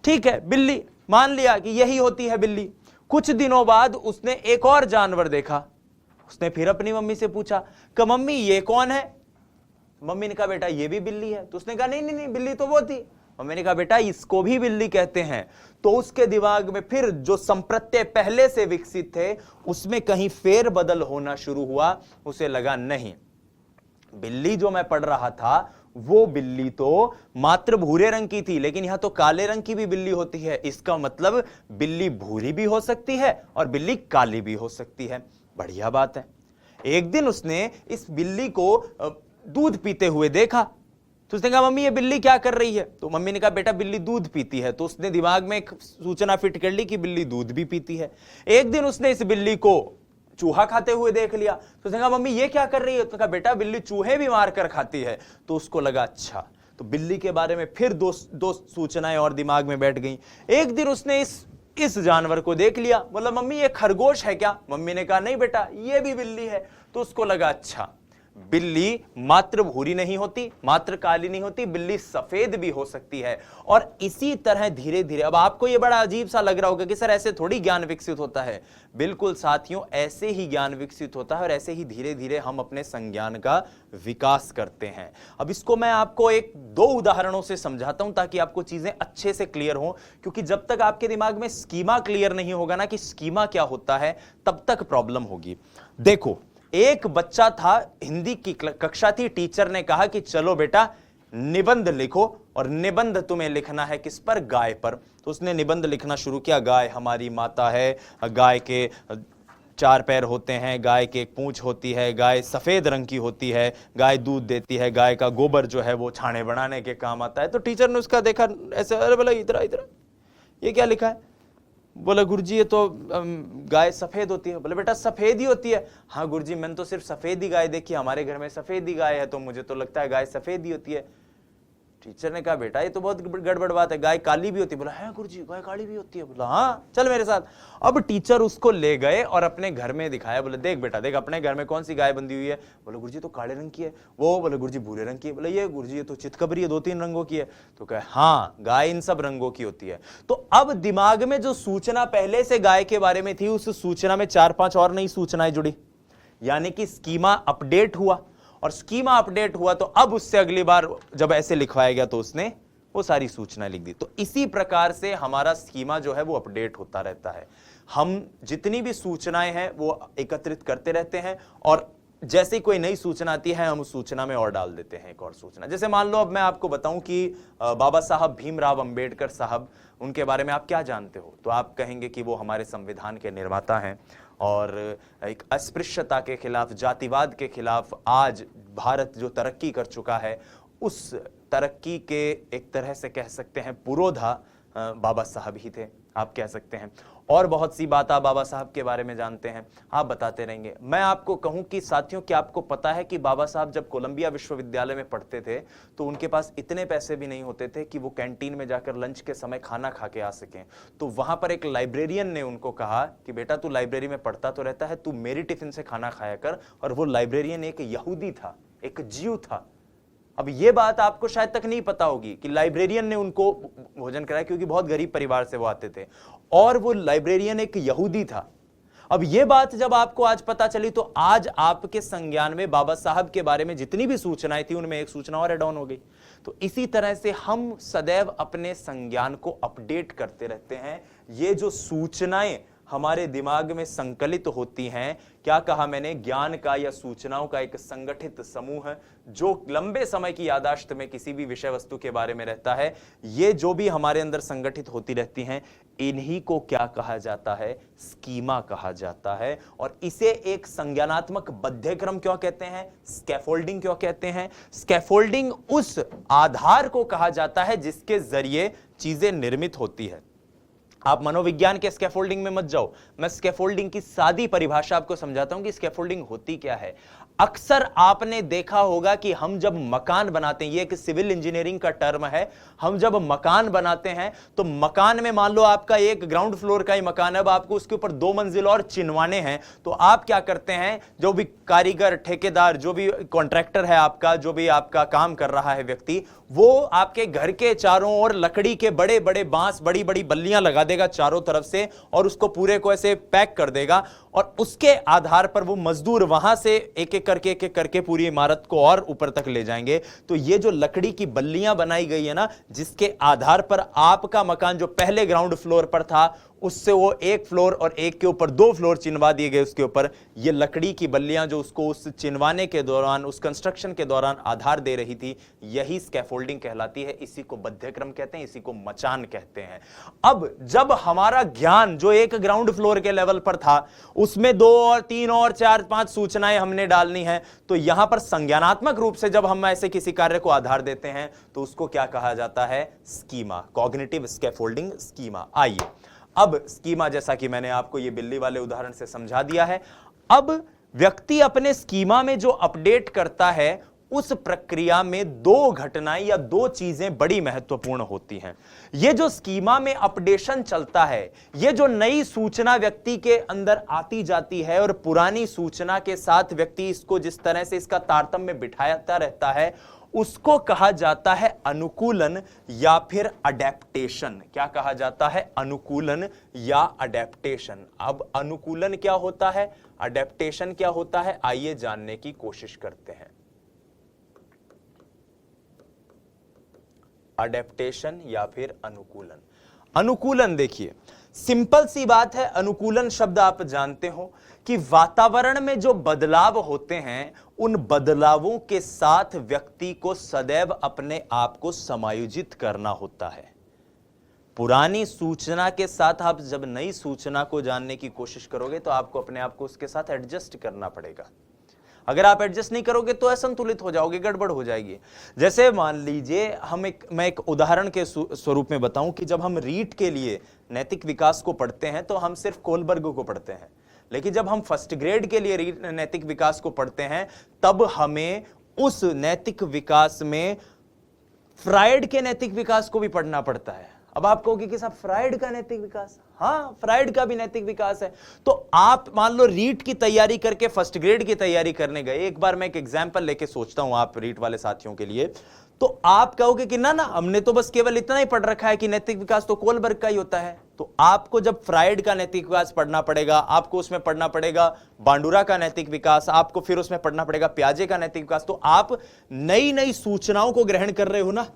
ठीक है, बिल्ली मान लिया कि यही होती है बिल्ली। कुछ दिनों बाद उसने एक और जानवर देखा। उसने फिर अपनी मम्मी से पूछा कि मम्मी ये कौन है। मम्मी ने कहा बेटा ये भी बिल्ली है। तो उसने कहा नहीं नहीं नहीं, बिल्ली तो वो थी। मम्मी ने कहा बेटा इसको भी बिल्ली कहते हैं। तो उसके दिमाग में फिर जो संप्रत्यय पहले से विकसित थे उसमें कहीं फेर बदल होना शुरू हुआ। उसे लगा नहीं, बिल्ली जो मैं पढ़ रहा था वो बिल्ली तो मात्र भूरे रंग की थी, लेकिन यहां तो काले रंग की भी बिल्ली होती है। इसका मतलब बिल्ली भूरी भी हो सकती है और बिल्ली काली भी हो सकती है। बढ़िया बात है। एक दिन उसने इस बिल्ली को दूध पीते हुए देखा, तो उसने कहा मम्मी ये बिल्ली क्या कर रही है? तो मम्मी ने कहा बेटा बिल्ली दूध पीती है। तो उसने दिमाग में एक सूचना फिट कर ली कि बिल्ली दूध भी पीती है। एक दिन उसने इस बिल्ली को चूहा खाते हुए देख लिया, तो उसने कहा मम्मी ये क्या कर रही है? तो कहा बेटा बिल्ली चूहे भी मार कर खाती है। तो उसको लगा अच्छा, तो बिल्ली के बारे में फिर दो सूचनाएं और दिमाग में बैठ गई। एक दिन उसने इस जानवर को देख लिया, बोला मम्मी ये खरगोश है क्या? मम्मी ने कहा नहीं बेटा ये भी बिल्ली है। तो उसको लगा अच्छा, बिल्ली मात्र भूरी नहीं होती, मात्र काली नहीं होती, बिल्ली सफेद भी हो सकती है। और इसी तरह धीरे धीरे, अब आपको यह बड़ा अजीब सा लग रहा होगा कि सर ऐसे थोड़ी ज्ञान विकसित होता है। बिल्कुल साथियों, ऐसे ही ज्ञान विकसित होता है और ऐसे ही धीरे धीरे हम अपने संज्ञान का विकास करते हैं। अब इसको मैं आपको एक दो उदाहरणों से समझाता हूं ताकि आपको चीजें अच्छे से क्लियर हो, क्योंकि जब तक आपके दिमाग में स्कीमा क्लियर नहीं होगा ना कि स्कीमा क्या होता है, तब तक प्रॉब्लम होगी। देखो, एक बच्चा था, हिंदी की कक्षा थी, टीचर ने कहा कि चलो बेटा निबंध लिखो, और निबंध तुम्हें लिखना है किस पर? गाय पर। तो उसने निबंध लिखना शुरू किया। गाय हमारी माता है, गाय के 4 पैर होते हैं, गाय की एक पूंछ होती है, गाय सफेद रंग की होती है, गाय दूध देती है, गाय का गोबर जो है वो छाने बनाने के काम आता है। तो टीचर ने उसका देखा ऐसे, अरे बोला इधर इधर ये क्या लिखा है? बोला गुरुजी ये तो गाय सफेद होती है। बोले बेटा सफेद ही होती है? हाँ गुरुजी मैंने तो सिर्फ सफेद ही गाय देखी, हमारे घर में सफेद ही गाय है, तो मुझे तो लगता है गाय सफेद ही होती है। टीचर ने कहा बेटा ये तो बहुत गड़बड़ बात है, गाय काली भी होती है। बोला है गुरुजी गाय काली भी होती है? बोला हाँ चल मेरे साथ। अब टीचर उसको ले गए और अपने घर में दिखाया। बोले देख बेटा देख अपने घर में कौन सी गाय बंधी हुई है? बोले गुरुजी तो काले रंग की है। वो बोले गुरुजी भूरे रंग की है। बोले ये गुरुजी ये तो चितकबरी है, 2-3 रंगों की है। तो कहे हाँ गाय इन सब रंगों की होती है। तो अब दिमाग में जो सूचना पहले से गाय के बारे में थी, उस सूचना में 4-5 और नई सूचनाएं जुड़ी, यानी कि स्कीमा अपडेट हुआ। और स्कीमा अपडेट हुआ तो अब उससे अगली बार जब ऐसे लिखवाया गया तो उसने वो सारी सूचनाएं लिख दी। तो इसी प्रकार से हमारा स्कीमा जो है वो अपडेट होता रहता है। हम जितनी भी सूचनाएं हैं वो एकत्रित करते रहते हैं, और जैसे ही कोई नई सूचना आती है हम उस सूचना में और डाल देते हैं एक और सूचना। जैसे मान लो अब मैं आपको बताऊं कि बाबा साहब भीमराव अंबेडकर साहब, उनके बारे में आप क्या जानते हो? तो आप कहेंगे कि वो हमारे संविधान के निर्माता हैं और एक अस्पृश्यता के खिलाफ, जातिवाद के खिलाफ आज भारत जो तरक्की कर चुका है उस तरक्की के एक तरह से कह सकते हैं पुरोधा बाबा साहब ही थे, आप कह सकते हैं। और बहुत सी बात आप बाबा साहब के बारे में जानते हैं, आप बताते रहेंगे। मैं आपको कहूं कि साथियों, क्या आपको पता है कि बाबा साहब जब कोलंबिया विश्वविद्यालय में पढ़ते थे तो उनके पास इतने पैसे भी नहीं होते थे कि वो कैंटीन में जाकर लंच के समय खाना खा के आ सकें। तो वहां पर एक लाइब्रेरियन ने उनको कहा कि बेटा तू लाइब्रेरी में पढ़ता तो रहता है, तू मेरी टिफिन से खाना खाया कर। और वो लाइब्रेरियन एक यहूदी था, एक जीव था। अब ये बात आपको शायद तक नहीं पता होगी कि लाइब्रेरियन ने उनको भोजन कराया, क्योंकि बहुत गरीब परिवार से वो आते थे, और वो लाइब्रेरियन एक यहूदी था। अब ये बात जब आपको आज पता चली तो आज आपके संज्ञान में बाबा साहब के बारे में जितनी भी सूचनाएं थी उनमें एक सूचना और ऐड ऑन हो गई। तो इसी तरह से हम सदैव अपने संज्ञान को अपडेट करते रहते हैं। ये जो सूचनाएं हमारे दिमाग में संकलित होती हैं, क्या कहा मैंने, ज्ञान का या सूचनाओं का एक संगठित समूह है जो लंबे समय की यादाश्त में किसी भी विषय वस्तु के बारे में रहता है। ये जो भी हमारे अंदर संगठित होती रहती हैं, इन्हीं को क्या कहा जाता है, स्कीमा कहा जाता है। और इसे एक संज्ञानात्मक बद्धक्रम क्यों कहते हैं, स्कैफोल्डिंग क्यों कहते हैं? स्कैफोल्डिंग उस आधार को कहा जाता है जिसके जरिए चीजें निर्मित होती है। आप मनोविज्ञान के स्कैफोल्डिंग में मत जाओ, मैं स्कैफोल्डिंग की सादी परिभाषा आपको समझाता हूं कि स्कैफोल्डिंग होती क्या है। अक्सर आपने देखा होगा कि हम जब मकान बनाते हैं, ये एक सिविल इंजीनियरिंग का टर्म है, हम जब मकान बनाते हैं तो मकान में मान लो आपका एक ग्राउंड फ्लोर का ही मकान है, अब आपको उसके ऊपर 2 मंजिल और चिनवाने हैं, तो आप क्या करते हैं, जो भी कारीगर, ठेकेदार, जो भी कॉन्ट्रैक्टर है आपका, जो भी आपका काम कर रहा है व्यक्ति, वो आपके घर के चारों ओर लकड़ी के बड़े बड़े बांस, बड़ी बड़ी बल्लियां लगा देगा चारों तरफ से, और उसको पूरे को ऐसे पैक कर देगा, और उसके आधार पर वो मजदूर वहां से एक एक करके एक एक करके पूरी इमारत को और ऊपर तक ले जाएंगे, तो ये जो लकड़ी की बल्लियां बनाई गई है ना, जिसके आधार पर आपका मकान जो पहले ग्राउंड फ्लोर पर था उससे वो एक फ्लोर और एक के ऊपर दो फ्लोर चिनवा दिए गए, उसके ऊपर ये लकड़ी की बल्लियां जो उसको उस चिनवाने के दौरान, उस कंस्ट्रक्शन के दौरान आधार दे रही थी, यही स्कैफोल्डिंग कहलाती है। इसी को बध्यक्रम कहते हैं, इसी को मचान कहते हैं। अब जब हमारा ज्ञान जो एक ग्राउंड फ्लोर के लेवल पर था उसमें 2 और 3 और 4 5 सूचनाएं हमने डालनी है, तो यहां पर संज्ञानात्मक रूप से जब हम ऐसे किसी कार्य को आधार देते हैं तो उसको क्या कहा जाता है? Schema, cognitive scaffolding schema. आइए अब स्कीमा, जैसा कि मैंने आपको ये बिल्ली वाले उदाहरण से समझा दिया है, अब व्यक्ति अपने स्कीमा में जो अपडेट करता है उस प्रक्रिया में 2 घटनाएं या 2 चीजें बड़ी महत्वपूर्ण होती हैं। ये जो स्कीमा में अपडेशन चलता है, ये जो नई सूचना व्यक्ति के अंदर आती जाती है और पुरानी सूचना के साथ व्यक्ति इसको जिस तरह से इसका तारतम्य बिठाता रहता है, उसको कहा जाता है अनुकूलन या फिर अडेप्टेशन। क्या कहा जाता है? अनुकूलन या अडेप्टेशन। अब अनुकूलन क्या होता है, अडेप्टेशन क्या होता है, आइए जानने की कोशिश करते हैं। अडेप्टेशन या फिर अनुकूलन। अनुकूलन देखिए सिंपल सी बात है। अनुकूलन शब्द आप जानते हो कि वातावरण में जो बदलाव होते हैं उन बदलावों के साथ व्यक्ति को सदैव अपने आप को समायोजित करना होता है। पुरानी सूचना के साथ आप जब नई सूचना को जानने की कोशिश करोगे तो आपको अपने आप को उसके साथ एडजस्ट करना पड़ेगा। अगर आप एडजस्ट नहीं करोगे तो असंतुलित हो जाओगे, गड़बड़ हो जाएगी। जैसे मान लीजिए मैं एक उदाहरण के स्वरूप में बताऊं कि जब हम रीट के लिए नैतिक विकास को पढ़ते हैं तो हम सिर्फ कोलबर्ग को पढ़ते हैं, लेकिन जब हम फर्स्ट ग्रेड के लिए नैतिक विकास को पढ़ते हैं तब हमें उस नैतिक विकास में फ्रायड के नैतिक विकास को भी पढ़ना पड़ता है। अब आप कहोगे कि साहब फ्रायड का नैतिक विकास, हाँ फ्रायड का भी नैतिक विकास है। तो आप मान लो रीट की तैयारी करके फर्स्ट ग्रेड की तैयारी करने गए, एक बार मैं एक एग्जांपल लेके सोचता हूं आप रीट वाले साथियों के लिए, तो आप कहोगे कि ना हमने तो बस केवल इतना ही पढ़ रखा है कि नैतिक विकास तो कोलबर्ग का ही होता है। तो आपको जब फ्रायड का नैतिक विकास पढ़ना पड़ेगा, आपको उसमें पढ़ना पड़ेगा बांडुरा का नैतिक विकास, आपको फिर उसमें पढ़ना पड़ेगा पियाजे का नैतिक विकास। तो आप नई नई सूचनाओं को ग्रहण कर रहे हो ना।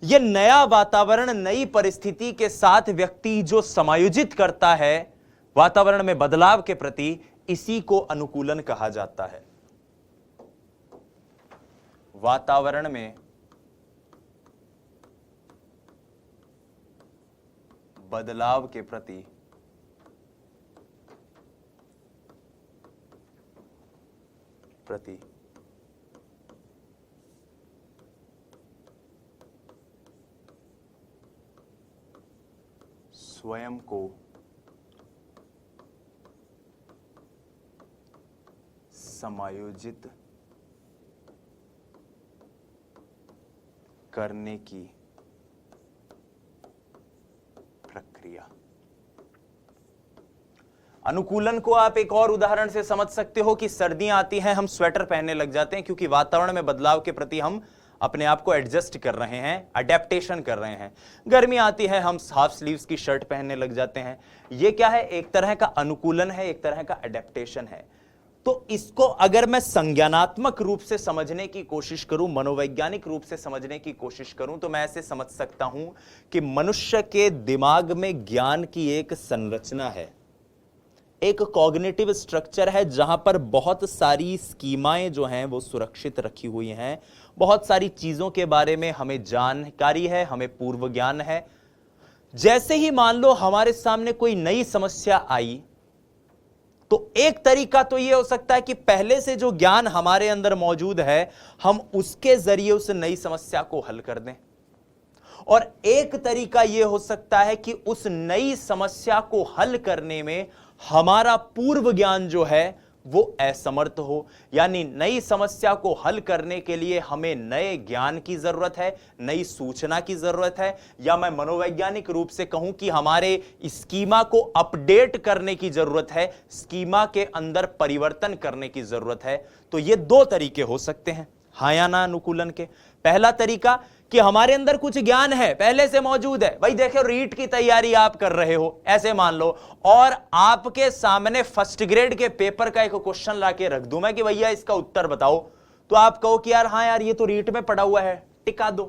यह नया वातावरण, नई परिस्थिति के साथ व्यक्ति जो समायोजित करता है वातावरण में बदलाव के प्रति, इसी को अनुकूलन कहा जाता है। वातावरण में बदलाव के प्रति स्वयं को समायोजित करने की प्रक्रिया। अनुकूलन को आप एक और उदाहरण से समझ सकते हो कि सर्दियां आती हैं, हम स्वेटर पहनने लग जाते हैं क्योंकि वातावरण में बदलाव के प्रति हम अपने आप को एडजस्ट कर रहे हैं, अडेप्टेशन कर रहे हैं। गर्मी आती है, हम हाफ स्लीव्स की शर्ट पहनने लग जाते हैं। यह क्या है? एक तरह का अनुकूलन है, एक तरह का अडेप्टेशन है। तो इसको अगर मैं संज्ञानात्मक रूप से समझने की कोशिश करूं, मनोवैज्ञानिक रूप से समझने की कोशिश करूं, तो मैं ऐसे समझ सकता हूं कि मनुष्य के दिमाग में ज्ञान की एक संरचना है, एक कॉग्निटिव स्ट्रक्चर है जहां पर बहुत सारी स्कीमाएं जो हैं वो सुरक्षित रखी हुई हैं। बहुत सारी चीजों के बारे में हमें जानकारी है, हमें पूर्व ज्ञान है। जैसे ही मान लो हमारे सामने कोई नई समस्या आई, तो एक तरीका तो यह हो सकता है कि पहले से जो ज्ञान हमारे अंदर मौजूद है हम उसके जरिए उस नई समस्या को हल कर दें, और एक तरीका यह हो सकता है कि उस नई समस्या को हल करने में हमारा पूर्व ज्ञान जो है वो असमर्थ हो। यानी नई समस्या को हल करने के लिए हमें नए ज्ञान की जरूरत है, नई सूचना की जरूरत है, या मैं मनोवैज्ञानिक रूप से कहूं कि हमारे स्कीमा को अपडेट करने की जरूरत है, स्कीमा के अंदर परिवर्तन करने की जरूरत है। तो ये 2 तरीके हो सकते हैं। हाँ या ना अनुकूलन के? पहला तरीका कि हमारे अंदर कुछ ज्ञान है, पहले से मौजूद है। भाई देखो, रीट की तैयारी आप कर रहे हो, ऐसे मान लो, और आपके सामने फर्स्ट ग्रेड के पेपर का एक क्वेश्चन लाके रख दूं मैं कि भैया इसका उत्तर बताओ, तो आप कहो कि यार हाँ यार ये तो रीट में पढ़ा हुआ है, टिका दो।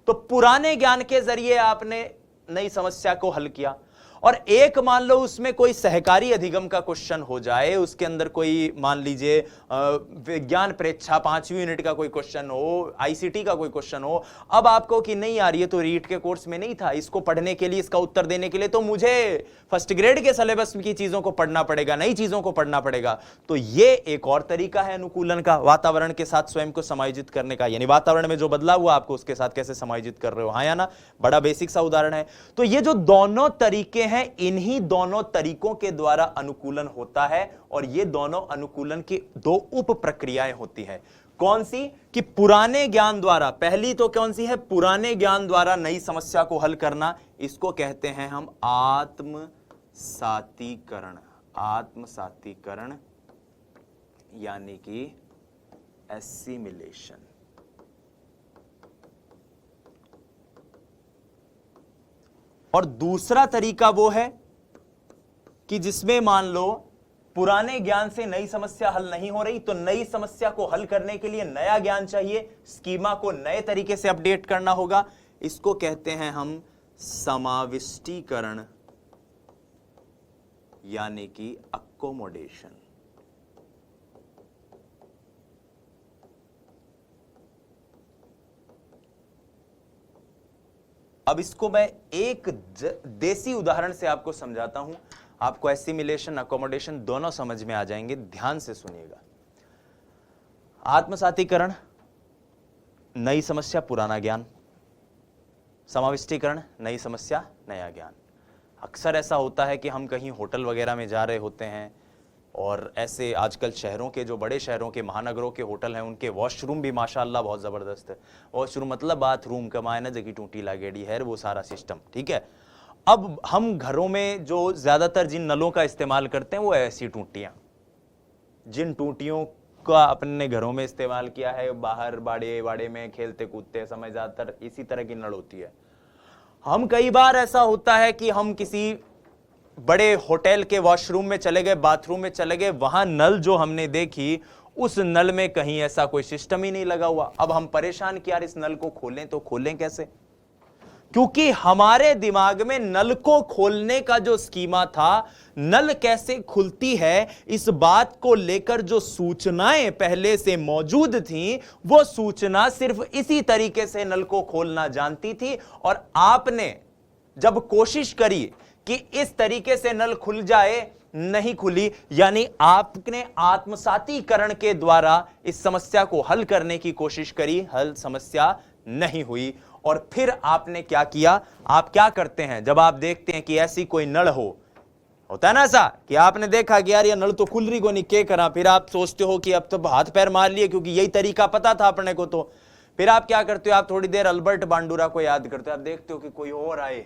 तो पुराने ज्ञान के जरिए आपने नई समस्या को हल किया। और एक मान लो उसमें कोई सहकारी अधिगम का क्वेश्चन हो जाए, उसके अंदर कोई मान लीजिए विज्ञान परीक्षा 5वीं यूनिट का कोई क्वेश्चन हो, आईसीटी का कोई क्वेश्चन हो। अब आपको कि नहीं यार ये तो रीट के कोर्स में नहीं था, इसको पढ़ने के लिए, इसका उत्तर देने के लिए तो मुझे फर्स्ट ग्रेड के सिलेबस की चीजों को पढ़ना पड़ेगा, नई चीजों को पढ़ना पड़ेगा। तो ये एक और तरीका है अनुकूलन का, वातावरण के साथ स्वयं को समायोजित करने का, यानी वातावरण में जो बदलाव हुआ आपको उसके साथ कैसे समायोजित कर रहे हो, हाँ या ना? बड़ा बेसिक सा उदाहरण है। तो ये जो दोनों तरीके हैं, इन्हीं दोनों तरीकों के द्वारा अनुकूलन होता है। और ये दोनों अनुकूलन की दो उप प्रक्रियाएं होती है। कौन सी? कि पुराने ज्ञान द्वारा, पहली तो कौन सी है? पुराने ज्ञान द्वारा नई समस्या को हल करना, इसको कहते हैं हम आत्मसातीकरण। आत्मसातीकरण यानी कि एसिमिलेशन। और दूसरा तरीका वो है कि जिसमें मान लो पुराने ज्ञान से नई समस्या हल नहीं हो रही, तो नई समस्या को हल करने के लिए नया ज्ञान चाहिए, स्कीमा को नए तरीके से अपडेट करना होगा। इसको कहते हैं हम समाविष्टीकरण यानी कि अकोमोडेशन। अब इसको मैं एक देसी उदाहरण से आपको समझाता हूं, आपको एसिमिलेशन अकोमोडेशन दोनों समझ में आ जाएंगे। ध्यान से सुनिएगा। आत्मसातीकरण नई समस्या पुराना ज्ञान, समाविष्टीकरण नई समस्या नया ज्ञान। अक्सर ऐसा होता है कि हम कहीं होटल वगैरह में जा रहे होते हैं, और ऐसे आजकल शहरों के, जो बड़े शहरों के, महानगरों के होटल हैं, उनके वॉशरूम भी माशाअल्लाह बहुत ज़बरदस्त है। वॉशरूम मतलब बाथरूम का मायना जगह टूटी लागेड़ी है, वो सारा सिस्टम, ठीक है। अब हम घरों में जो ज़्यादातर जिन नलों का इस्तेमाल करते हैं वो ऐसी टूटियाँ, जिन टूटियों का अपने घरों में इस्तेमाल किया है, बाहर बाड़े में खेलते कूदते समय ज़्यादातर इसी तरह की नल होती है। हम कई बार ऐसा होता है कि हम किसी बड़े होटल के वॉशरूम में चले गए, बाथरूम में चले गए, वहां नल जो हमने देखी, उस नल में कहीं ऐसा कोई सिस्टम ही नहीं लगा हुआ। अब हम परेशान कि यार इस नल को खोलें तो खोलें कैसे? क्योंकि हमारे दिमाग में नल को खोलने का जो स्कीमा था, नल कैसे खुलती है, इस बात को लेकर जो सूचनाएं पहले से मौजूद थीं, वो सूचना सिर्फ इसी तरीके से नल को खोलना जानती थी। और आपने जब कोशिश करी कि इस तरीके से नल खुल जाए, नहीं खुली, यानी आपने आत्मसातीकरण के द्वारा इस समस्या को हल करने की कोशिश करी, हल समस्या नहीं हुई। और फिर आपने क्या किया? आप क्या करते हैं जब आप देखते हैं कि ऐसी कोई नल होता है ना ऐसा कि आपने देखा कि यार ये नल तो खुल रही को नहीं, क्या करा? फिर आप सोचते हो कि अब तो हाथ पैर मार लिए, क्योंकि यही तरीका पता था अपने को। तो फिर आप क्या करते हो? आप थोड़ी देर अल्बर्ट बांडुरा को याद करते हो, आप देखते हो कि कोई और आए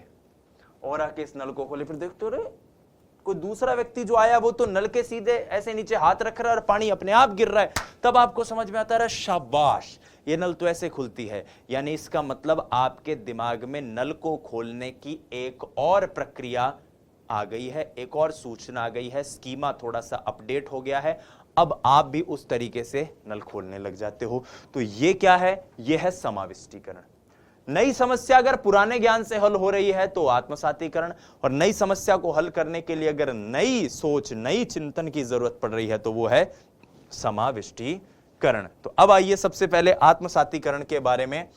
और आके इस नल को खोले, फिर देखते हो रे कोई दूसरा व्यक्ति जो आया वो तो नल के सीधे ऐसे नीचे हाथ रख रहा है और पानी अपने आप गिर रहा है। तब आपको समझ में आता है शाबाश, ये नल तो ऐसे खुलती है। यानी इसका मतलब आपके दिमाग में नल को खोलने की एक और प्रक्रिया आ गई है, एक और सूचना आ गई है, स्कीमा थोड़ा सा अपडेट हो गया है। अब आप भी उस तरीके से नल खोलने लग जाते हो। तो ये क्या है? ये है समाविष्टीकरण। नई समस्या अगर पुराने ज्ञान से हल हो रही है तो आत्मसातीकरण, और नई समस्या को हल करने के लिए अगर नई सोच, नई चिंतन की जरूरत पड़ रही है तो वो है समाविष्टीकरण। तो अब आइए सबसे पहले आत्मसातीकरण के बारे में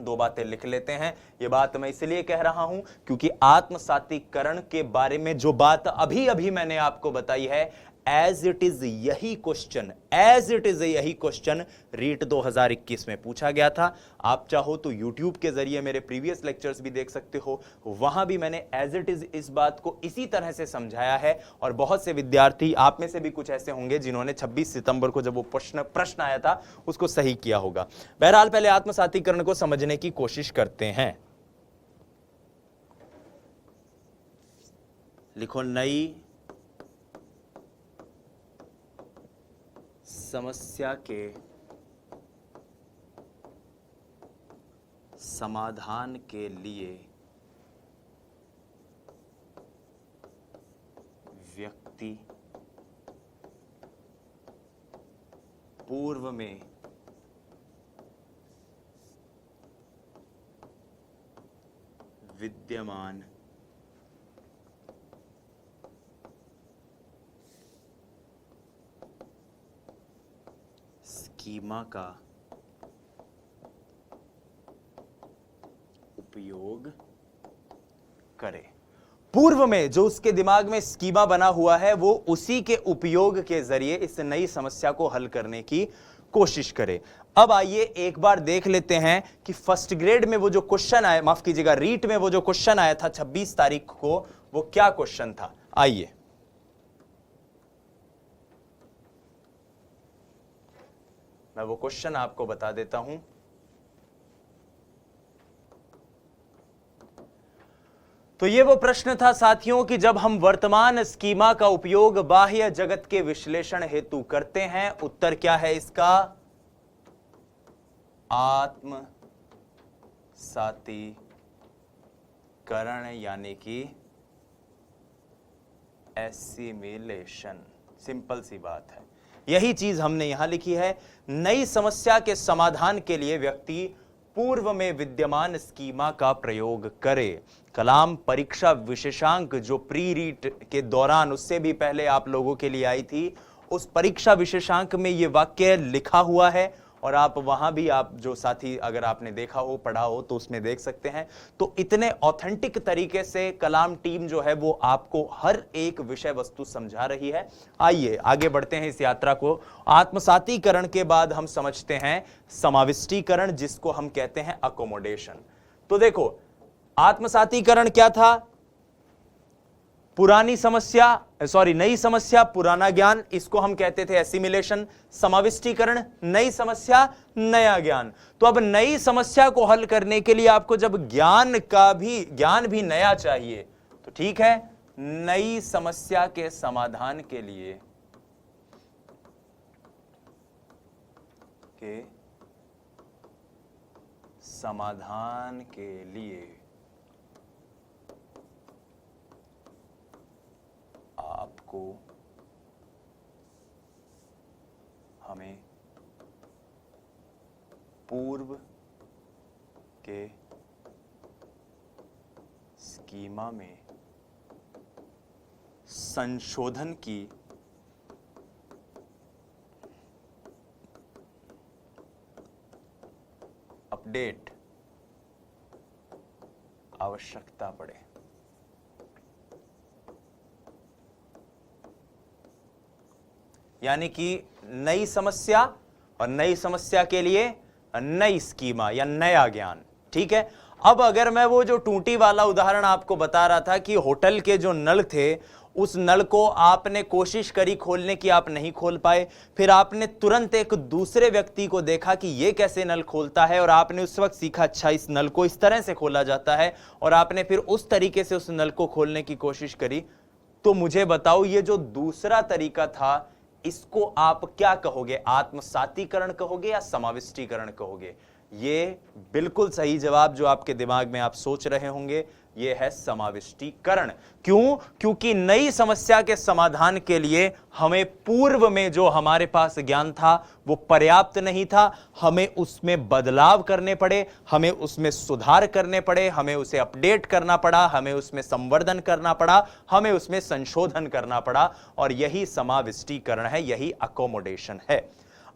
दो बातें लिख लेते हैं। ये बात मैं इसलिए कह रहा हूं क्योंकि आत्मसातीकरण के बारे में जो बात अभी अभी मैंने आपको बताई है, एज इट इज यही क्वेश्चन रीट 2021 में पूछा गया था। आप चाहो तो YouTube के जरिए मेरे प्रीवियस लेक्चर्स भी देख सकते हो, वहां भी मैंने एज इट इज इस बात को इसी तरह से समझाया है। और बहुत से विद्यार्थी, आप में से भी कुछ ऐसे होंगे जिन्होंने 26 सितंबर को जब वो प्रश्न आया था उसको सही किया होगा। बहरहाल पहले आत्मसातीकरण को समझने की कोशिश करते हैं। लिखो नई समस्या के समाधान के लिए व्यक्ति पूर्व में विद्यमान स्कीमा का उपयोग करे। पूर्व में जो उसके दिमाग में स्कीमा बना हुआ है वो उसी के उपयोग के जरिए इस नई समस्या को हल करने की कोशिश करे। अब आइए एक बार देख लेते हैं कि फर्स्ट ग्रेड में वो जो क्वेश्चन आया, माफ कीजिएगा, रीट में वो जो क्वेश्चन आया था 26 तारीख को, वो क्या क्वेश्चन था। आइए मैं वो क्वेश्चन आपको बता देता हूं। तो ये वो प्रश्न था साथियों कि जब हम वर्तमान स्कीमा का उपयोग बाह्य जगत के विश्लेषण हेतु करते हैं, उत्तर क्या है इसका, आत्म सातीकरण यानी कि एसिमिलेशन। सिंपल सी बात है, यही चीज हमने यहां लिखी है। नई समस्या के समाधान के लिए व्यक्ति पूर्व में विद्यमान स्कीमा का प्रयोग करे। कलाम परीक्षा विशेषांक जो प्री रीट के दौरान, उससे भी पहले आप लोगों के लिए आई थी, उस परीक्षा विशेषांक में यह वाक्य लिखा हुआ है और आप वहां भी, आप जो साथी अगर आपने देखा हो, पढ़ा हो, तो उसमें देख सकते हैं। तो इतने ऑथेंटिक तरीके से कलाम टीम जो है वो आपको हर एक विषय वस्तु समझा रही है। आइए आगे बढ़ते हैं इस यात्रा को। आत्मसातीकरण के बाद हम समझते हैं समाविष्टीकरण, जिसको हम कहते हैं अकोमोडेशन। तो देखो, आत्मसातीकरण क्या था, पुरानी समस्या, सॉरी नई समस्या पुराना ज्ञान, इसको हम कहते थे एसिमिलेशन। समाविष्टीकरण नई समस्या नया ज्ञान। तो अब नई समस्या को हल करने के लिए आपको जब ज्ञान भी नया चाहिए, तो ठीक है, नई समस्या के समाधान के लिए आपको हमें पूर्व के स्कीमा में संशोधन की अपडेट आवश्यकता पड़े। यानी कि नई समस्या और नई समस्या के लिए नई स्कीमा या नया ज्ञान। ठीक है, अब अगर मैं वो जो टूटी वाला उदाहरण आपको बता रहा था कि होटल के जो नल थे, उस नल को आपने कोशिश करी खोलने की, आप नहीं खोल पाए, फिर आपने तुरंत एक दूसरे व्यक्ति को देखा कि ये कैसे नल खोलता है, और आपने उस वक्त सीखा अच्छा इस नल को इस तरह से खोला जाता है, और आपने फिर उस तरीके से उस नल को खोलने की कोशिश करी। तो मुझे बताओ, ये जो दूसरा तरीका था, इसको आप क्या कहोगे, आत्मसातीकरण कहोगे या समाविष्टीकरण कहोगे? ये बिल्कुल सही जवाब जो आपके दिमाग में आप सोच रहे होंगे, ये है समाविष्टीकरण। क्यों? क्योंकि नई समस्या के समाधान के लिए हमें पूर्व में जो हमारे पास ज्ञान था वो पर्याप्त नहीं था, हमें उसमें बदलाव करने पड़े, हमें उसमें सुधार करने पड़े, हमें उसे अपडेट करना पड़ा, हमें उसमें संवर्धन करना पड़ा, हमें उसमें संशोधन करना पड़ा, और यही समाविष्टीकरण है, यही अकोमोडेशन है।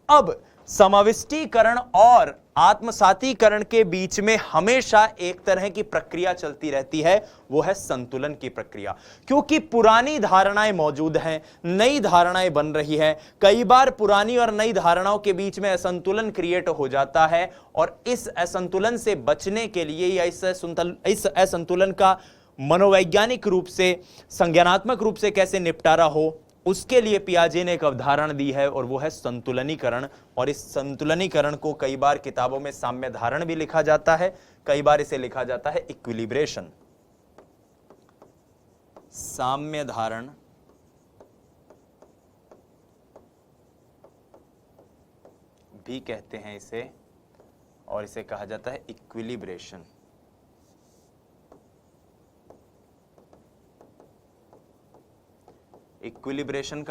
अब समाविष्टीकरण और आत्मसातीकरण के बीच में हमेशा एक तरह की प्रक्रिया चलती रहती है, वो है संतुलन की प्रक्रिया। क्योंकि पुरानी धारणाएं मौजूद हैं, नई धारणाएं बन रही हैं, कई बार पुरानी और नई धारणाओं के बीच में असंतुलन क्रिएट हो जाता है, और इस असंतुलन से बचने के लिए या इस असंतुलन का मनोवैज्ञानिक रूप से, संज्ञानात्मक रूप से कैसे निपटारा हो, उसके लिए पियाजे ने एक अवधारणा दी है, और वो है संतुलनीकरण। और इस संतुलनीकरण को कई बार किताबों में साम्य धारण भी लिखा जाता है, कई बार इसे लिखा जाता है इक्विलिब्रेशन। साम्य धारण भी कहते हैं इसे, और इसे कहा जाता है इक्विलिब्रेशन। इक्विलिब्रेशन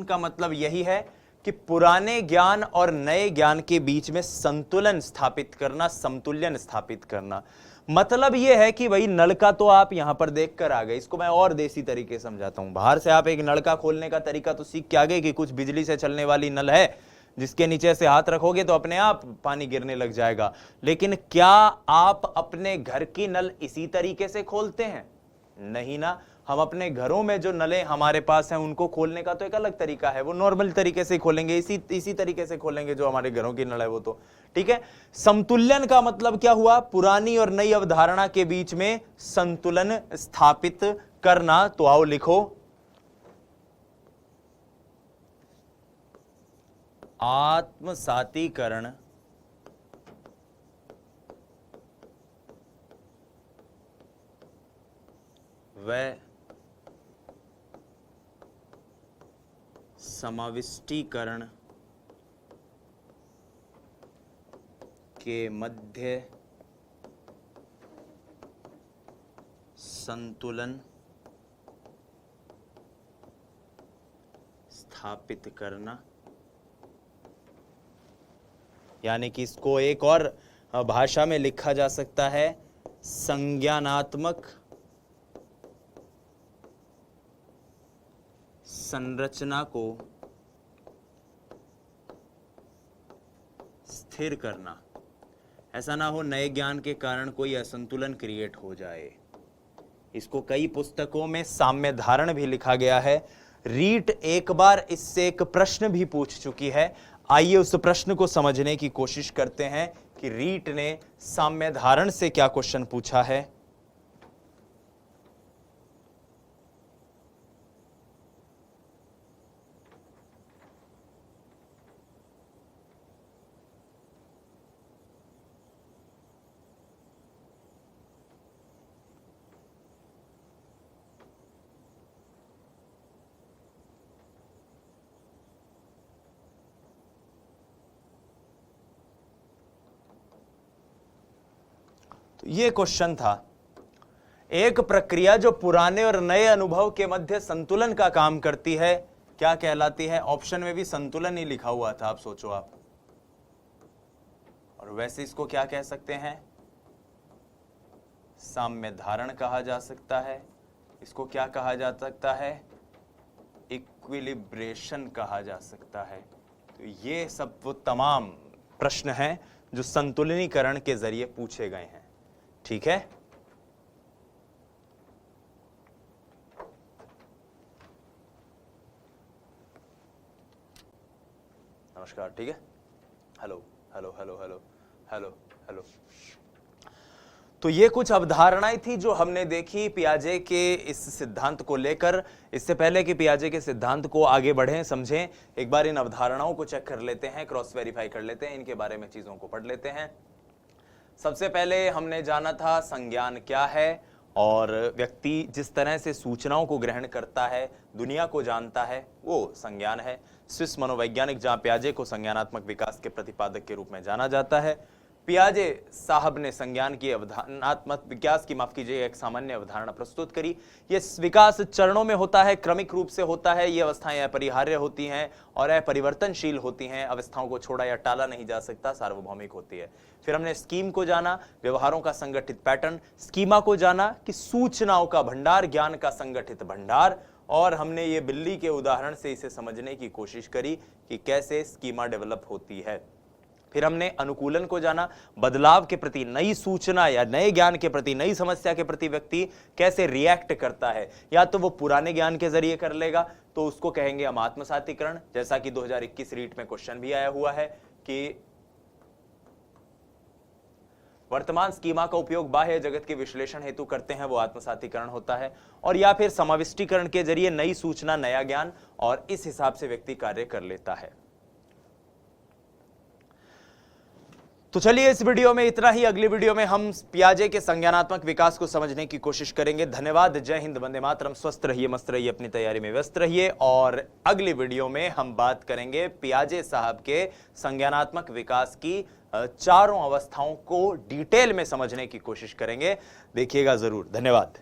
का मतलब यही है कि पुराने ज्ञान और नए ज्ञान के बीच में संतुलन स्थापित करना, समतुल्यन स्थापित करना। मतलब यह है कि भाई नलका तो आप यहां पर देखकर आ गए, इसको मैं और देसी तरीके से समझाता हूं। बाहर से आप एक नलका खोलने का तरीका तो सीख के आ गए कि कुछ बिजली से चलने वाली नल है जिसके नीचे से हाथ रखोगे तो अपने आप पानी गिरने लग जाएगा। लेकिन क्या आप अपने घर की नल इसी तरीके से खोलते हैं? नहीं ना। हम अपने घरों में जो नलें हमारे पास हैं उनको खोलने का तो एक अलग तरीका है, वो नॉर्मल तरीके से खोलेंगे, इसी तरीके से खोलेंगे जो हमारे घरों की नल है वो तो ठीक है। समतुल्यन का मतलब क्या हुआ? पुरानी और नई अवधारणा के बीच में संतुलन स्थापित करना। तो आओ लिखो, आत्मसातीकरण व समाविष्टीकरण के मध्य संतुलन स्थापित करना। यानी कि इसको एक और भाषा में लिखा जा सकता है, संज्ञानात्मक संरचना को स्थिर करना। ऐसा ना हो नए ज्ञान के कारण कोई असंतुलन क्रिएट हो जाए। इसको कई पुस्तकों में साम्य धारण भी लिखा गया है। रीट एक बार इससे एक प्रश्न भी पूछ चुकी है। आइए उस प्रश्न को समझने की कोशिश करते हैं कि रीट ने साम्य धारण से क्या क्वेश्चन पूछा है। तो ये क्वेश्चन था, एक प्रक्रिया जो पुराने और नए अनुभव के मध्य संतुलन का काम करती है क्या कहलाती है? ऑप्शन में भी संतुलन ही लिखा हुआ था, आप सोचो आप। और वैसे इसको क्या कह सकते हैं? साम्य धारण कहा जा सकता है। इसको क्या कहा जा सकता है? इक्विलिब्रेशन कहा जा सकता है। तो ये सब वो तमाम प्रश्न हैं जो संतुलनीकरण के जरिए पूछे गए हैं। ठीक है, नमस्कार। ठीक है, hello hello hello hello hello hello. तो ये कुछ अवधारणाएं थी जो हमने देखी पियाजे के इस सिद्धांत को लेकर। इससे पहले कि पियाजे के सिद्धांत को आगे बढ़ें, समझें, एक बार इन अवधारणाओं को चेक कर लेते हैं, क्रॉस वेरीफाई कर लेते हैं, इनके बारे में चीजों को पढ़ लेते हैं। सबसे पहले हमने जाना था संज्ञान क्या है, और व्यक्ति जिस तरह से सूचनाओं को ग्रहण करता है, दुनिया को जानता है, वो संज्ञान है। स्विस मनोवैज्ञानिक जहां पियाजे को संज्ञानात्मक विकास के प्रतिपादक के रूप में जाना जाता है। पियाजे साहब ने संज्ञान की अवधारणात्मक विकास की, माफ कीजिए, एक सामान्य अवधारणा प्रस्तुत करी। ये विकास चरणों में होता है, क्रमिक रूप से होता है। ये अवस्थाएं अपरिहार्य होती हैं और अपरिवर्तनशील होती हैं। अवस्थाओं को छोड़ा या टाला नहीं जा सकता, सार्वभौमिक होती है। फिर हमने स्कीम को जाना, व्यवहारों का संगठित पैटर्न। स्कीमा को जाना कि सूचनाओं का भंडार, ज्ञान का संगठित भंडार। और हमने ये बिल्ली के उदाहरण से इसे समझने की कोशिश करी कि कैसे स्कीमा डेवलप होती है। फिर हमने अनुकूलन को जाना, बदलाव के प्रति, नई सूचना या नए ज्ञान के प्रति, नई समस्या के प्रति व्यक्ति कैसे रिएक्ट करता है। या तो वो पुराने ज्ञान के जरिए कर लेगा, तो उसको कहेंगे हम आत्मसातीकरण, जैसा कि 2021 रीट में क्वेश्चन भी आया हुआ है कि वर्तमान स्कीमा का उपयोग बाह्य जगत के विश्लेषण हेतु करते हैं, वो आत्मसातीकरण होता है। और या फिर समाविष्टीकरण के जरिए नई सूचना, नया ज्ञान, और इस हिसाब से व्यक्ति कार्य कर लेता है। तो चलिए इस वीडियो में इतना ही। अगली वीडियो में हम पियाजे के संज्ञानात्मक विकास को समझने की कोशिश करेंगे। धन्यवाद। जय हिंद, वंदे मातरम। स्वस्थ रहिए, मस्त रहिए, अपनी तैयारी में व्यस्त रहिए। और अगली वीडियो में हम बात करेंगे पियाजे साहब के संज्ञानात्मक विकास की चारों अवस्थाओं को डिटेल में समझने की कोशिश करेंगे। देखिएगा जरूर। धन्यवाद।